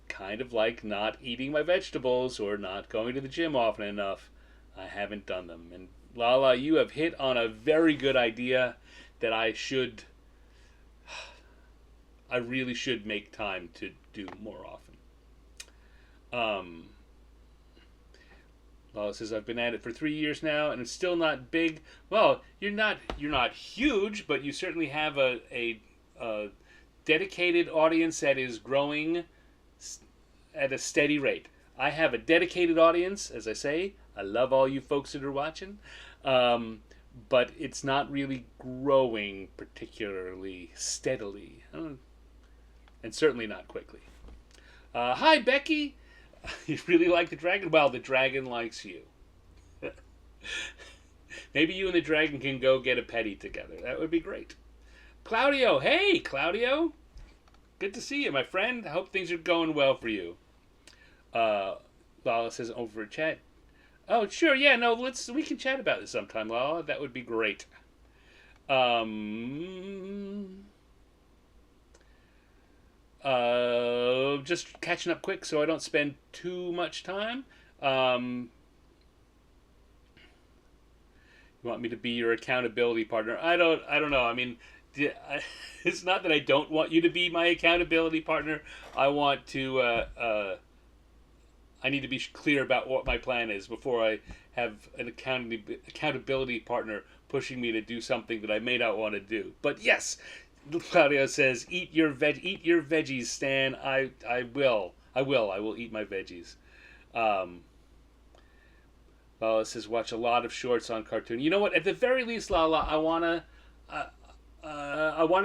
A: kind of like not eating my vegetables or not going to the gym often enough, I haven't done them. And Lala, you have hit on a very good idea that I really should make time to do more often. Lala says, I've been at it for 3 years now and it's still not big. Well, you're not huge, but you certainly have a dedicated audience that is growing at a steady rate. I have a dedicated audience, as I say. I love all you folks that are watching. But it's not really growing particularly steadily. and certainly not quickly. Hi, Becky. You really like the dragon? Well, the dragon likes you. Maybe you and the dragon can go get a petty together. That would be great. Claudio, hey, Claudio. Good to see you, my friend. I hope things are going well for you. Lala says over chat. Oh, sure, yeah, no, we can chat about this sometime, Lala. That would be great. Just catching up quick so I don't spend too much time. You want me to be your accountability partner? I don't know. I mean, it's not that I don't want you to be my accountability partner. I want to. I need to be clear about what my plan is before I have an accountability partner pushing me to do something that I may not want to do. But yes, Claudio says, "Eat your veggies, Stan." I will eat my veggies. Lala says, "Watch a lot of shorts on cartoon." You know what? At the very least, Lala, I wanna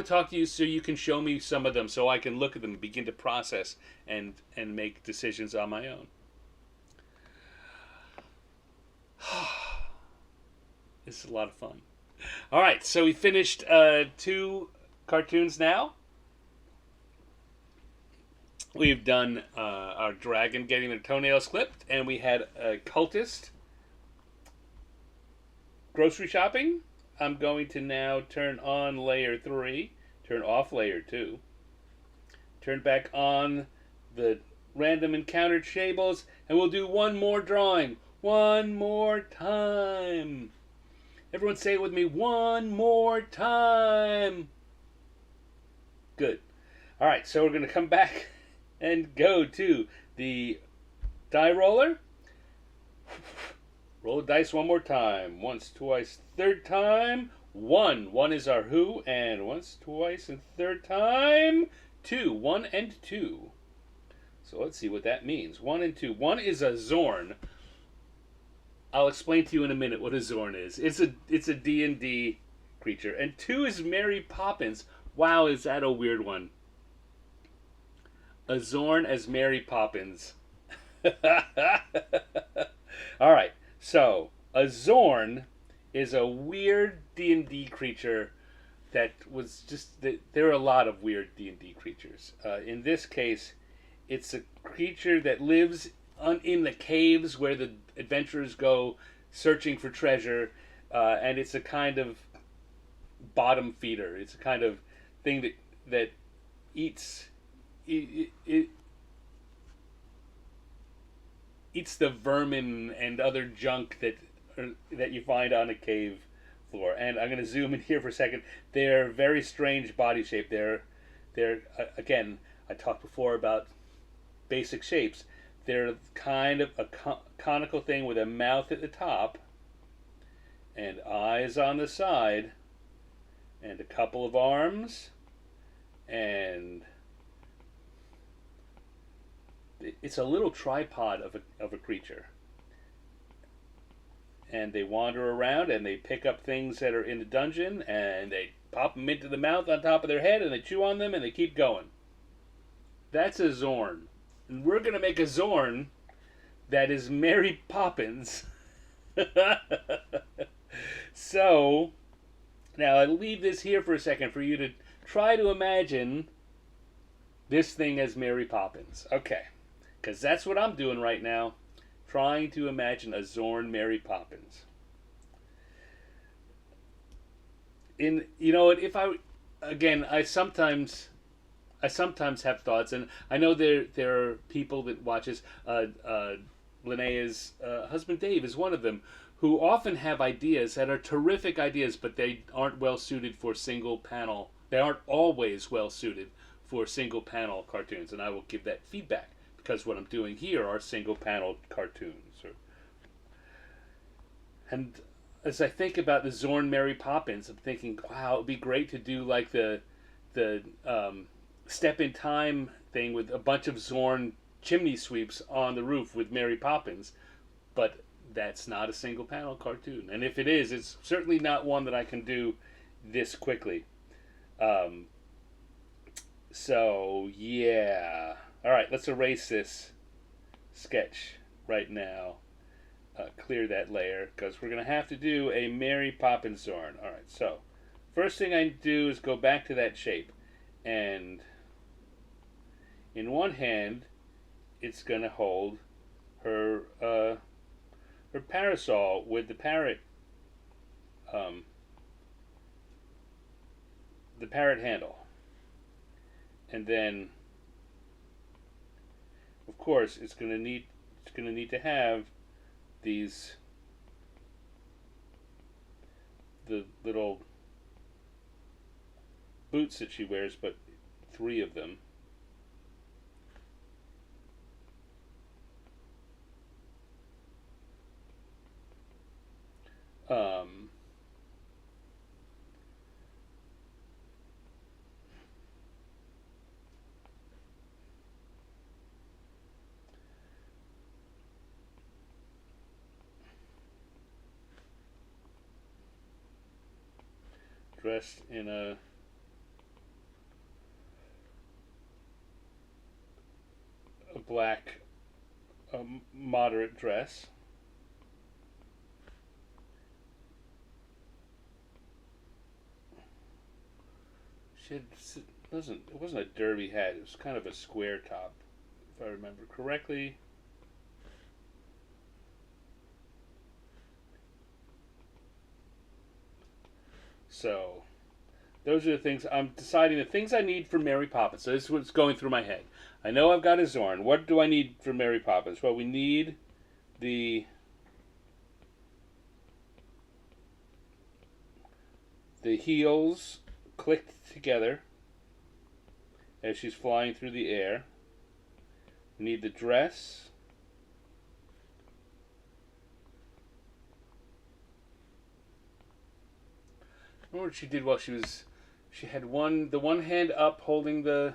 A: talk to you so you can show me some of them, so I can look at them and begin to process and make decisions on my own. This is a lot of fun. All right, so we finished 2 cartoons now. We've done our dragon getting their toenails clipped, and we had a cultist grocery shopping. I'm going to now turn on layer 3, turn off layer 2, turn back on the random encounter tables, and we'll do one more drawing. One more time. Everyone say it with me. One more time. Good. All right, so we're going to come back and go to the die roller. Roll the dice one more time. Once, twice, third time. 1. 1 is our who, and once, twice, and third time. 2. 1 and 2. So let's see what that means. 1 and 2. 1 is a Xorn. I'll explain to you in a minute what a Xorn is. It's a D&D creature. And 2 is Mary Poppins. Wow, is that a weird one? A Xorn as Mary Poppins. All right. So, a Xorn is a weird D&D creature that was just... There are a lot of weird D&D creatures. In this case, it's a creature that lives in the caves where the adventurers go searching for treasure, and it's a kind of bottom feeder. It's a kind of thing that eats... It eats the vermin and other junk that you find on a cave floor. And I'm going to zoom in here for a second. They're very strange body shape. They're again, I talked before about basic shapes. They're kind of a conical thing with a mouth at the top and eyes on the side and a couple of arms, and it's a little tripod of a creature. And they wander around and they pick up things that are in the dungeon and they pop them into the mouth on top of their head and they chew on them and they keep going. That's a Xorn. And we're going to make a Xorn that is Mary Poppins. So, now I'll leave this here for a second for you to try to imagine this thing as Mary Poppins. Okay. Because that's what I'm doing right now. Trying to imagine a Xorn Mary Poppins. I sometimes have thoughts, and I know there are people that watches. Linnea's husband Dave is one of them, who often have ideas that are terrific ideas, but they aren't well suited for single panel. They aren't always well suited for single panel cartoons, and I will give that feedback. Because what I'm doing here are single-paneled cartoons. And as I think about the Xorn Mary Poppins, I'm thinking, wow, it would be great to do like the Step in Time thing with a bunch of Xorn chimney sweeps on the roof with Mary Poppins. But that's not a single-panel cartoon. And if it is, it's certainly not one that I can do this quickly. So, yeah. Alright, let's erase this sketch right now. Clear that layer, because we're going to have to do a Mary Poppins Xorn. Alright, so, first thing I do is go back to that shape. And in one hand, it's going to hold her her parasol with um, the parrot handle, and then of course it's going to need to have these the little boots that she wears, but 3 of them. Um, Dressed in a black moderate dress. It wasn't a derby hat. It was kind of a square top, if I remember correctly. So, those are the things I'm deciding. The things I need for Mary Poppins. So this is what's going through my head. I know I've got a Xorn. What do I need for Mary Poppins? Well, we need the heels clicked together as she's flying through the air. We need the dress. I remember what she did while she had the one hand up holding the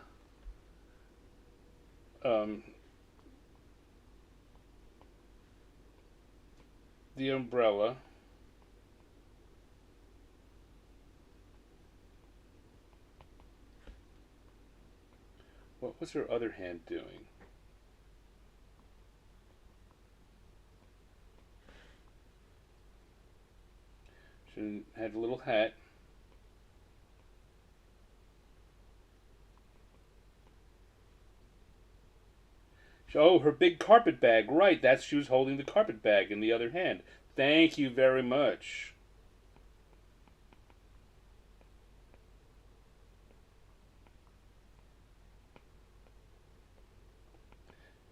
A: umbrella. What was her other hand doing? She had a little hat. Oh, her big carpet bag. Right, she was holding the carpet bag in the other hand. Thank you very much.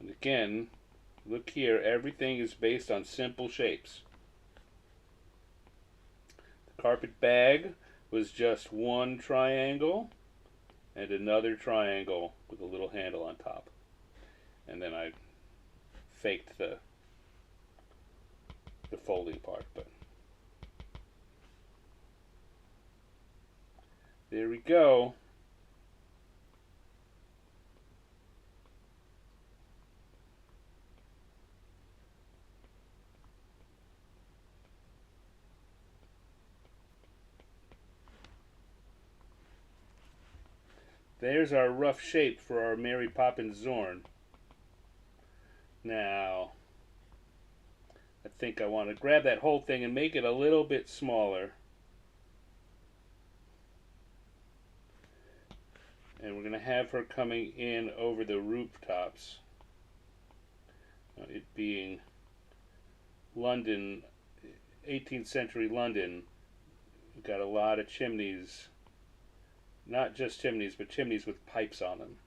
A: And again, look here, everything is based on simple shapes. The carpet bag was just one triangle and another triangle with a little handle on top. And then I faked the folding part, but there we go. There's our rough shape for our Mary Poppins Xorn. Now, I think I want to grab that whole thing and make it a little bit smaller. And we're going to have her coming in over the rooftops. It being London, 18th century London, we've got a lot of chimneys. Not just chimneys, but chimneys with pipes on them.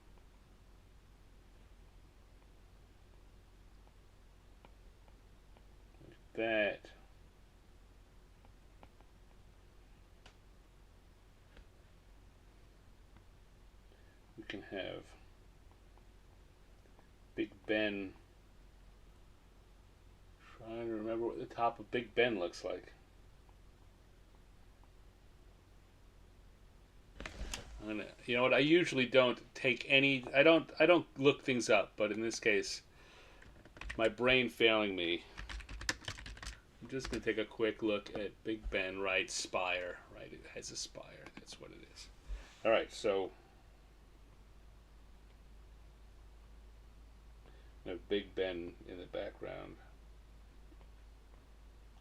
A: That. We can have Big Ben. Trying to remember what the top of Big Ben looks like. You know what? I usually don't take any. I don't look things up, but in this case, my brain failing me. I'm just gonna take a quick look at Big Ben. Right, spire. Right, it has a spire. That's what it is. All right, so Of Big Ben in the background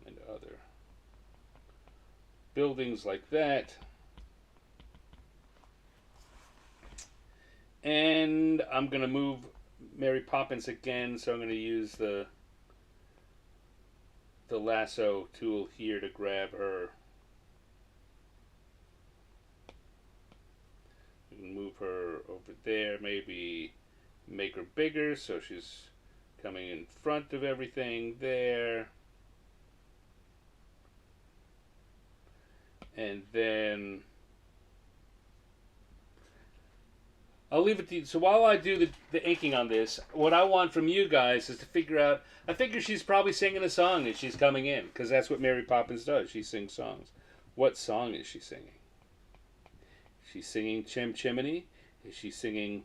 A: and other buildings like that. And I'm going to move Mary Poppins again, so I'm going to use the lasso tool here to grab her. We can move her over there, maybe make her bigger so she's coming in front of everything there. And then I'll leave it to you. So while I do the inking on this, what I want from you guys is to figure out. I figure she's probably singing a song as she's coming in, because that's what Mary Poppins does. She sings songs. What song is she singing? She's singing Chim Chimney. Is she singing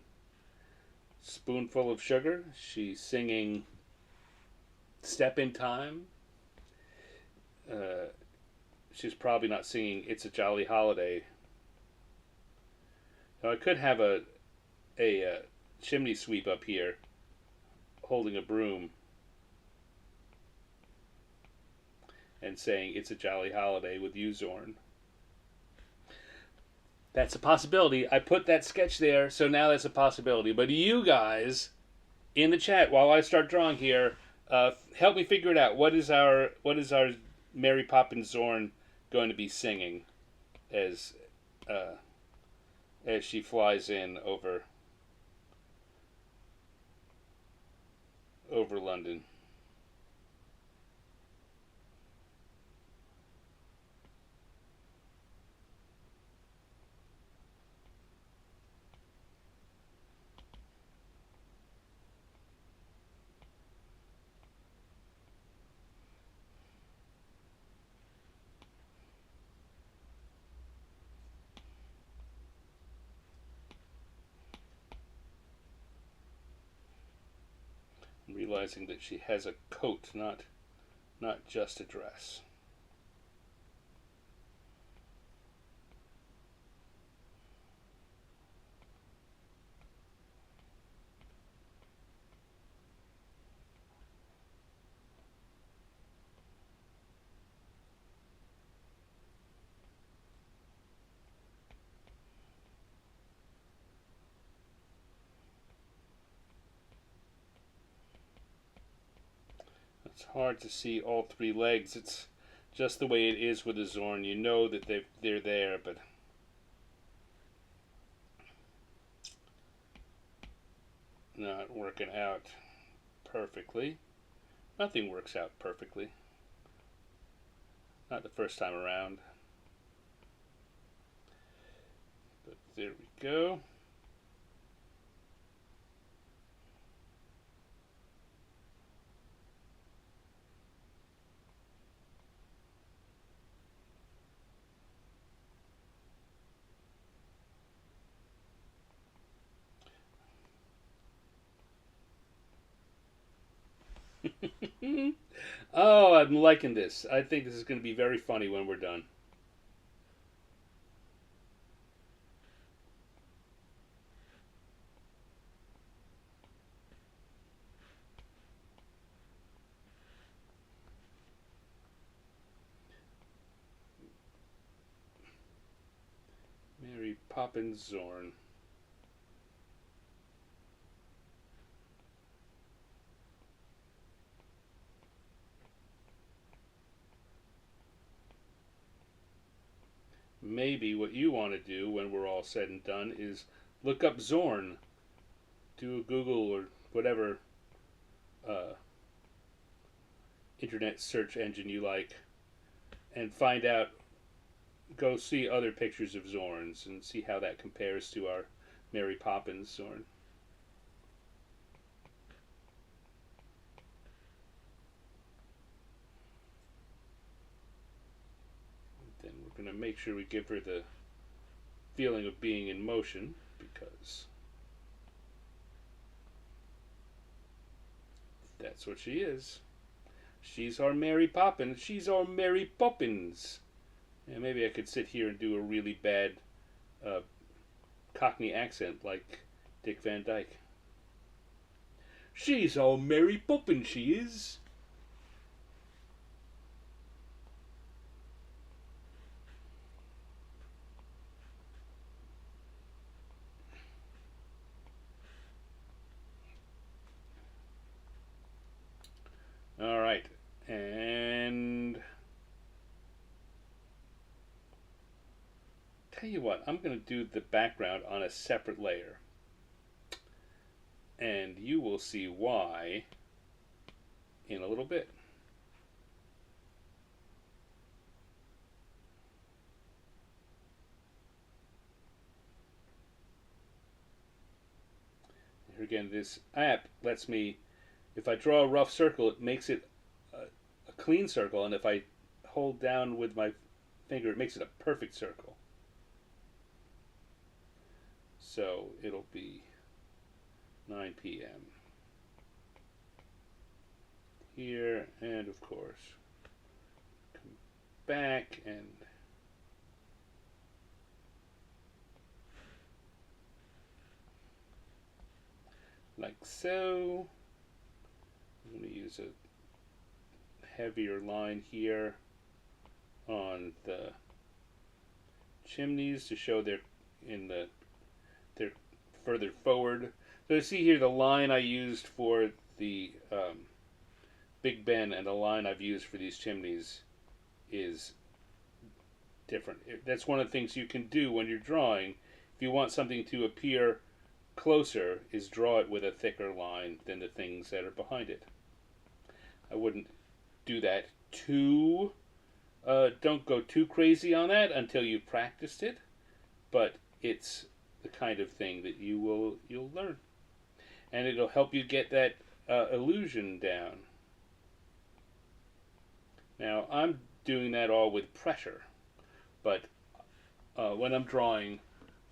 A: Spoonful of Sugar? She's singing Step in Time. She's probably not singing It's a Jolly Holiday. Now I could have a chimney sweep up here holding a broom and saying It's a Jolly Holiday with you, Xorn. That's a possibility. I put that sketch there, so now that's a possibility. But you guys in the chat, while I start drawing here, help me figure it out. What is our Mary Poppins Xorn going to be singing as she flies in over London? Realizing that she has a coat, not just a dress. It's hard to see all three legs. It's just the way it is with a Xorn. You know that they're there, but not working out perfectly. Nothing works out perfectly. Not the first time around. But there we go. Oh, I'm liking this. I think this is going to be very funny when we're done. Mary Poppins Xorn. Maybe what you want to do when we're all said and done is look up Xorn. Do a Google or whatever internet search engine you like and find out. Go see other pictures of Xorns and see how that compares to our Mary Poppins Xorn. Then we're going to make sure we give her the feeling of being in motion, because that's what she is. She's our Mary Poppins. She's our Mary Poppins. Yeah, maybe I could sit here and do a really bad Cockney accent like Dick Van Dyke. She's all Mary Poppins, she is. All right, and tell you what, I'm going to do the background on a separate layer, and you will see why in a little bit. Here again, this app lets me, if I draw a rough circle, it makes it a clean circle, and if I hold down with my finger, it makes it a perfect circle. So it'll be 9 p.m. here, and of course, come back and like so. I'm going to use a heavier line here on the chimneys to show they're further forward. So you see here the line I used for the Big Ben and the line I've used for these chimneys is different. That's one of the things you can do when you're drawing. If you want something to appear closer, is draw it with a thicker line than the things that are behind it. I wouldn't do that too. Don't go too crazy on that until you've practiced it, but it's the kind of thing that you'll learn, and it'll help you get that illusion down. Now I'm doing that all with pressure, but when I'm drawing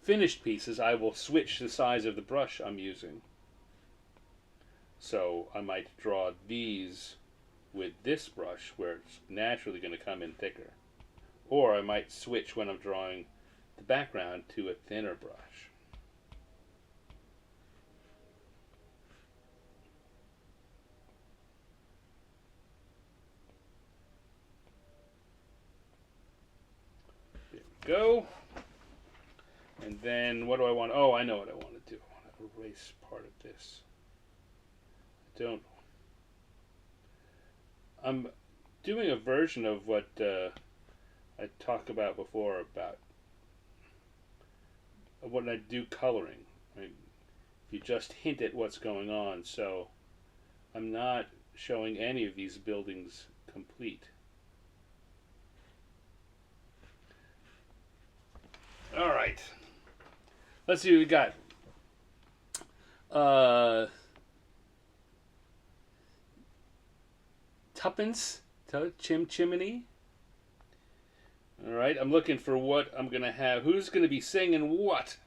A: finished pieces, I will switch the size of the brush I'm using. So I might draw these with this brush where it's naturally going to come in thicker. Or I might switch when I'm drawing the background to a thinner brush. There we go. And then what do I want? Oh, I know what I want to do. I want to erase part of this. I'm doing a version of what I talked about before about when I do coloring. Right? You just hint at what's going on. So I'm not showing any of these buildings complete. All right. Let's see what we got. Tuppence, chimney. All right, I'm looking for what I'm gonna have. Who's gonna be singing what?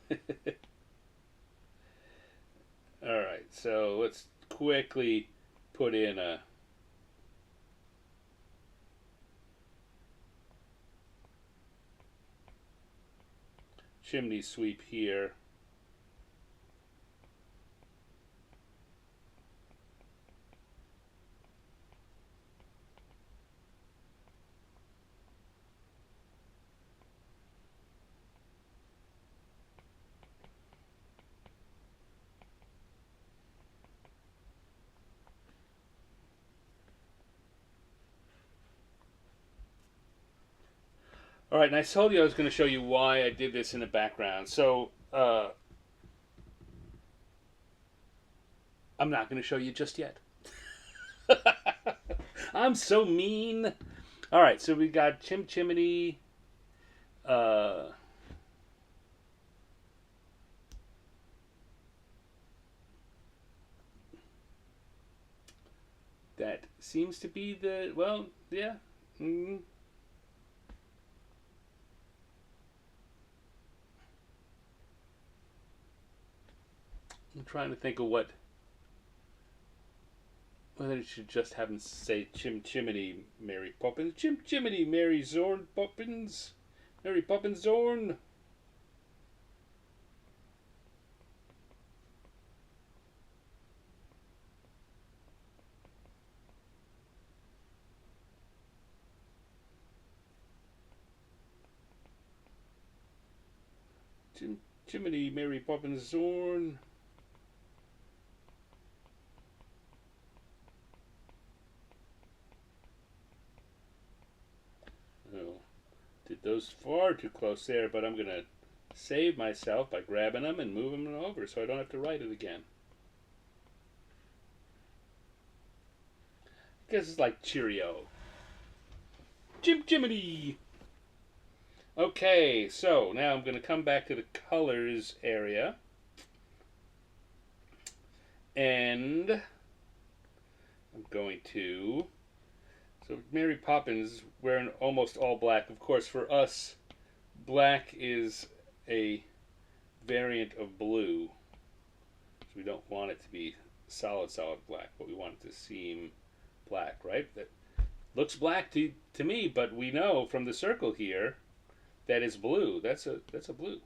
A: All right, so let's quickly put in a chimney sweep here. All right, and I told you I was going to show you why I did this in the background. So I'm not going to show you just yet. I'm so mean. All right, so we got chimney. That seems to be the, well, yeah. Mm-hmm. I'm trying to think of whether it should just have him say chimney Mary Poppins. Chimney Mary Xorn Poppins. Mary Poppins Xorn. Jiminy, Mary Poppins, Xorn. Oh, did those far too close there, but I'm going to save myself by grabbing them and moving them over so I don't have to write it again. I guess it's like Cheerio. Jiminy! Okay, so now I'm going to come back to the colors area. And I'm going to... So Mary Poppins wearing almost all black. Of course, for us, black is a variant of blue. So we don't want it to be solid black, but we want it to seem black, right? That looks black to me, but we know from the circle here that is blue. That's a blue.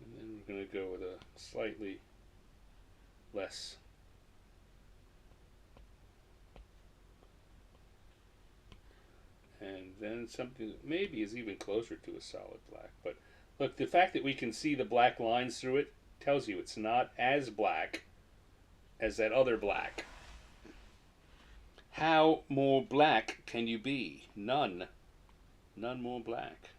A: And then we're going to go with a slightly less. And then something that maybe is even closer to a solid black. But look, the fact that we can see the black lines through it tells you it's not as black as that other black. How more black can you be? None. None more black.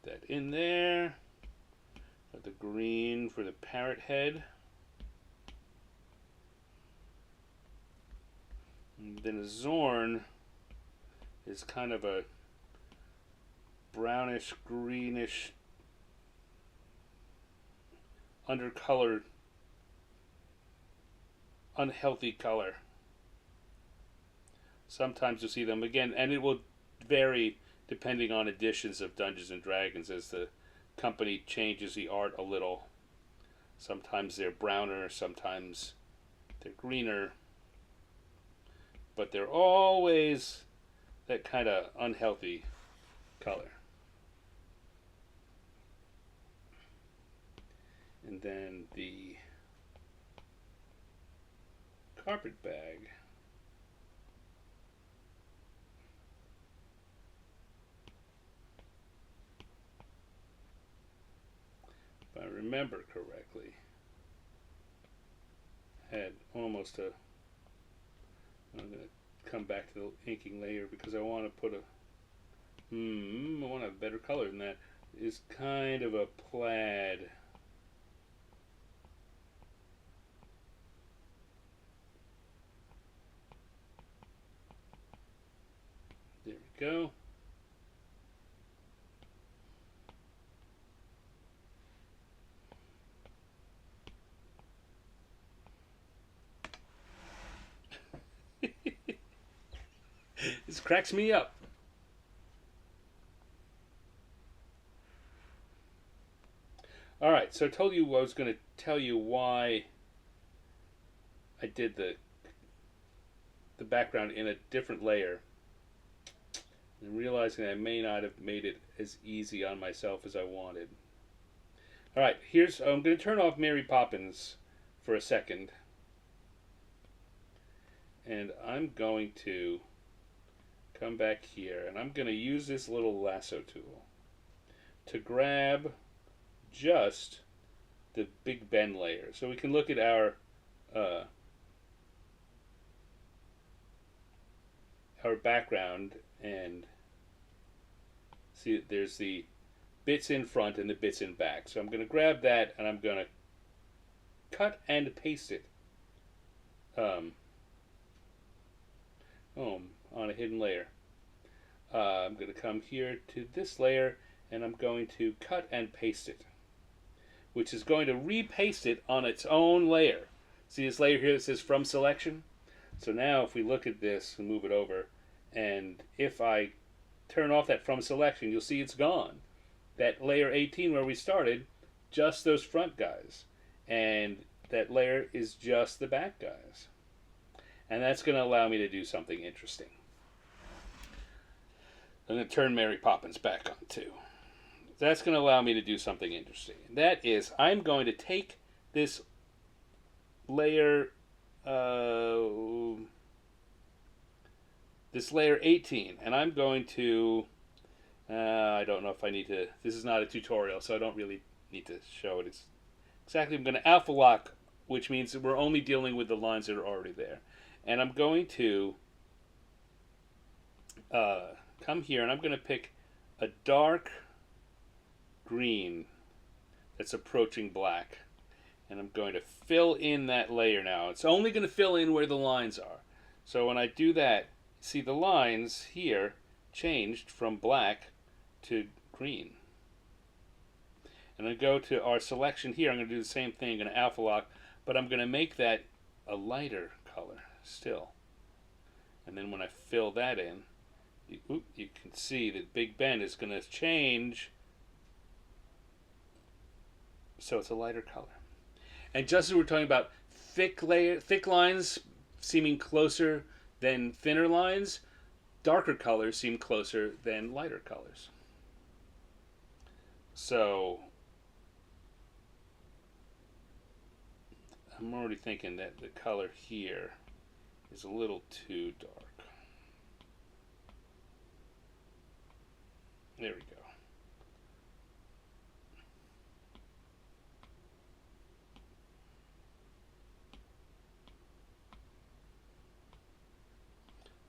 A: That in there. Got the green for the parrot head. And then a Xorn is kind of a brownish, greenish, undercolored, unhealthy color. Sometimes you'll see them again, and it will vary depending on editions of Dungeons and Dragons as the company changes the art a little. Sometimes they're browner, sometimes they're greener, but they're always that kind of unhealthy color. And then the carpet bag. If I remember correctly, had almost a... I'm going to come back to the inking layer because I want to put a... I want a better color than that. It's kind of a plaid. There we go. This cracks me up. Alright, so I told you I was going to tell you why I did the background in a different layer. And realizing I may not have made it as easy on myself as I wanted. Alright, I'm going to turn off Mary Poppins for a second. And I'm going to come back here, and I'm going to use this little lasso tool to grab just the Big Ben layer. So we can look at our background and see that there's the bits in front and the bits in back. So I'm going to grab that and I'm going to cut and paste it on a hidden layer. I'm going to come here to this layer and I'm going to cut and paste it, which is going to repaste it on its own layer. See this layer here that says from selection? So now if we look at this and move it over And if I turn off that from selection, you'll see it's gone. That layer 18 where we started, just those front guys. And that layer is just the back guys. And that's going to allow me to do something interesting. I'm going to turn Mary Poppins back on too. That's going to allow me to do something interesting. And that is, I'm going to take this layer, this layer 18, and I'm going to, I don't know if I need to, this is not a tutorial, so I don't really need to show it. It's exactly, I'm going to alpha lock, which means that we're only dealing with the lines that are already there. And I'm going to come here, and I'm going to pick a dark green that's approaching black. And I'm going to fill in that layer now. It's only going to fill in where the lines are. So when I do that, see the lines here changed from black to green. And I go to our selection here. I'm going to do the same thing. I'm going to alpha lock, but I'm going to make that a lighter color still. And then when I fill that in, you can see that Big Ben is going to change, so it's a lighter color. And just as we're talking about thick lines seeming closer than thinner lines, darker colors seem closer than lighter colors. So I'm already thinking that the color here is a little too dark. There we go.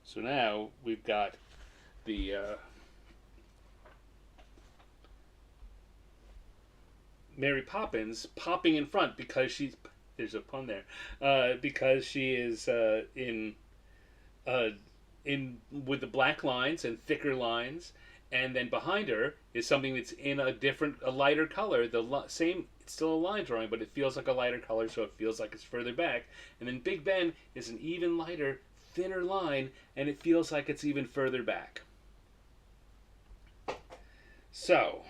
A: So now we've got the Mary Poppins popping in front because she's, there's a pun there, because she is in with the black lines and thicker lines, and then behind her is something that's in a lighter color. Same, it's still a line drawing, but it feels like a lighter color, so it feels like it's further back. And then Big Ben is an even lighter, thinner line, and it feels like it's even further back. So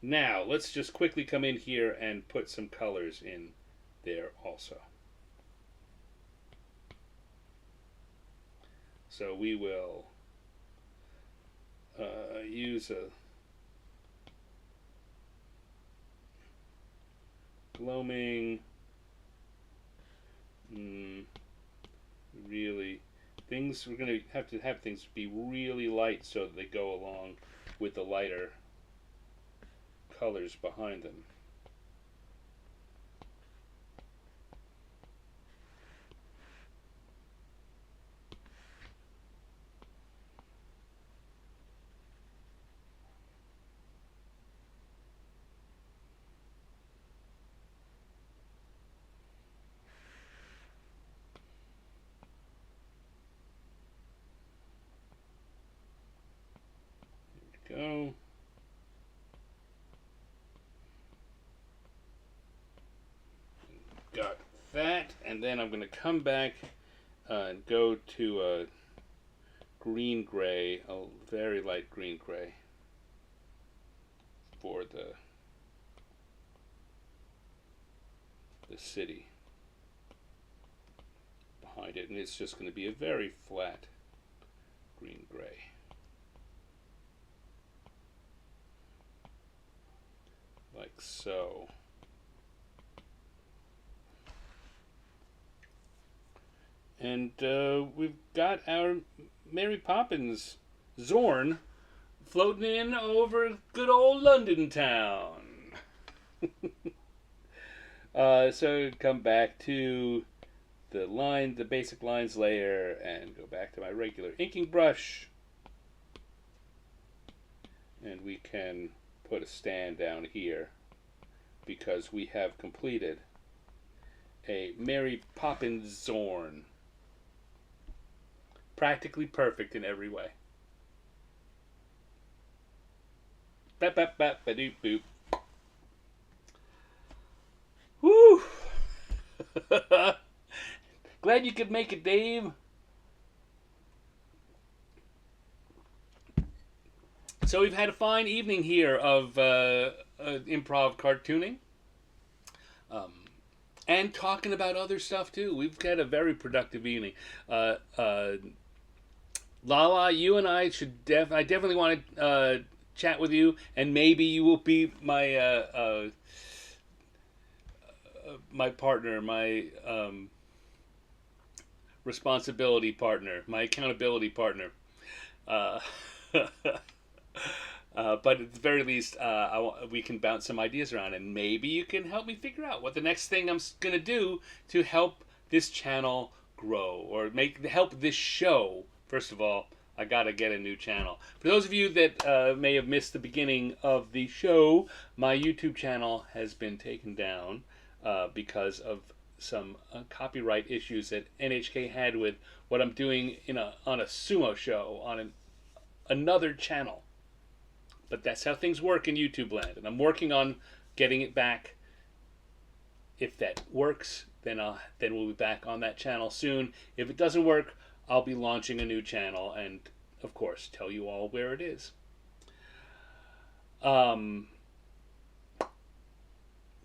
A: now let's just quickly come in here and put some colors in there also. So we will use a gloaming, really, things, we're going to have things be really light so that they go along with the lighter colors behind them. Go. Got that, and then I'm going to come back and go to a green gray, a very light green gray for the city behind it, and it's just going to be a very flat green gray. Like so. And we've got our Mary Poppins Xorn floating in over good old London town. So come back to the basic lines layer, and go back to my regular inking brush. And we can put a stand down here because we have completed a Mary Poppins Xorn. Practically perfect in every way. Bap bap bap ba doop boop. Woo! Glad you could make it, Dave. So we've had a fine evening here of improv cartooning. Um, and talking about other stuff too. We've had a very productive evening. Uh, uh, Lala, you and I should I definitely want to chat with you, and maybe you will be my my partner, my responsibility partner, my accountability partner. Uh, but at the very least, we can bounce some ideas around, and maybe you can help me figure out what the next thing I'm going to do to help this channel grow or help this show. First of all, I gotta get a new channel. For those of you that may have missed the beginning of the show, my YouTube channel has been taken down because of some copyright issues that NHK had with what I'm doing on a sumo show on another channel. But that's how things work in YouTube land, and I'm working on getting it back. If that works, then we'll be back on that channel soon. If it doesn't work, I'll be launching a new channel, and of course, tell you all where it is.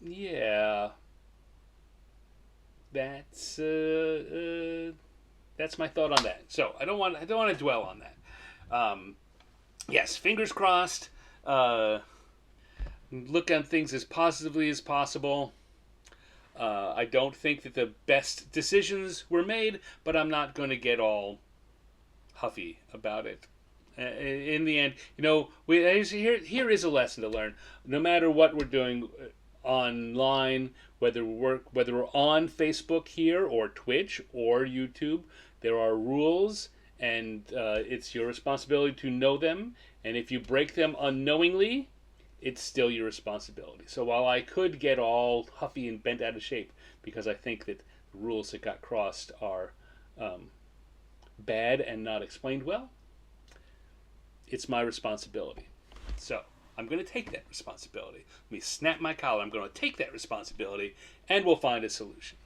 A: Yeah, that's my thought on that. So I don't want to dwell on that. Yes, fingers crossed. Look at things as positively as possible. I don't think that the best decisions were made, but I'm not going to get all huffy about it. In the end, here is a lesson to learn. No matter what we're doing online, whether we're on Facebook here or Twitch or YouTube, there are rules, and it's your responsibility to know them. And if you break them unknowingly, it's still your responsibility. So while I could get all huffy and bent out of shape because I think that the rules that got crossed are bad and not explained well, it's my responsibility. So I'm going to take that responsibility. Let me snap my collar. I'm going to take that responsibility, and we'll find a solution.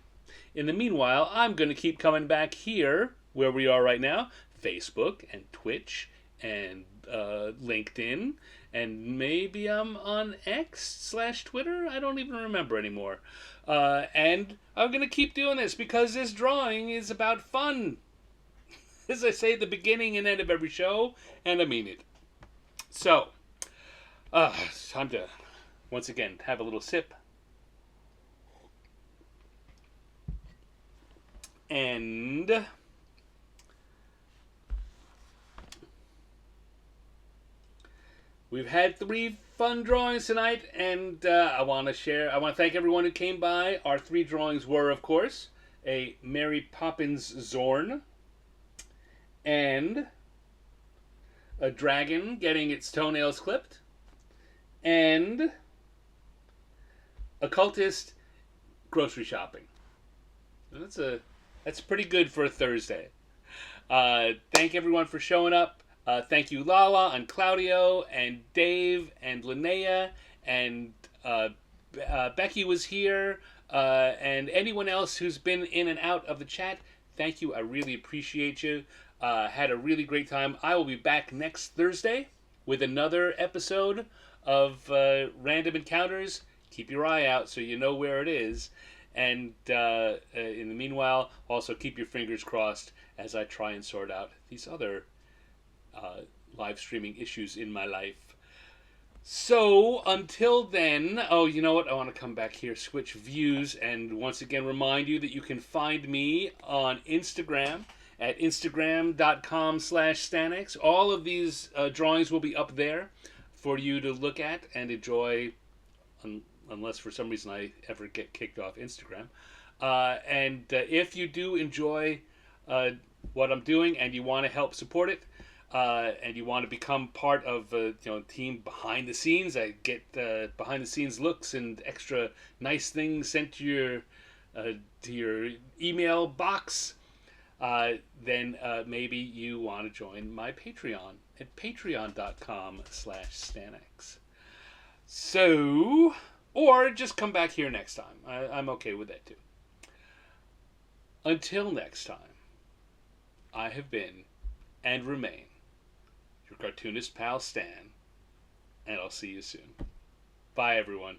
A: In the meanwhile, I'm going to keep coming back here where we are right now, Facebook and Twitch and LinkedIn, and maybe I'm on X/Twitter. I don't even remember anymore. And I'm going to keep doing this because this drawing is about fun. As I say at the beginning and end of every show, and I mean it. So, it's time to, once again, have a little sip. And we've had 3 fun drawings tonight, and I want to thank everyone who came by. Our 3 drawings were, of course, a Mary Poppins Xorn, and a dragon getting its toenails clipped, and a cultist grocery shopping. That's pretty good for a Thursday. Thank everyone for showing up. Thank you, Lala and Claudio and Dave and Linnea and Becky was here, and anyone else who's been in and out of the chat. Thank you. I really appreciate you. Had a really great time. I will be back next Thursday with another episode of Random Encounters. Keep your eye out so you know where it is. And in the meanwhile, also keep your fingers crossed as I try and sort out these other live streaming issues in my life. So until then, you know what? I want to come back here, switch views, and once again remind you that you can find me on Instagram at instagram.com/Stanex. All of these drawings will be up there for you to look at and enjoy, unless for some reason I ever get kicked off Instagram. And if you do enjoy what I'm doing and you want to help support it, and you want to become part of team behind the scenes, I get behind the scenes looks and extra nice things sent to your email box. Then maybe you want to join my Patreon at patreon.com/Stanex. So, or just come back here next time. I'm okay with that too. Until next time, I have been and remain your cartoonist pal Stan. and I'll see you soon. Bye, everyone.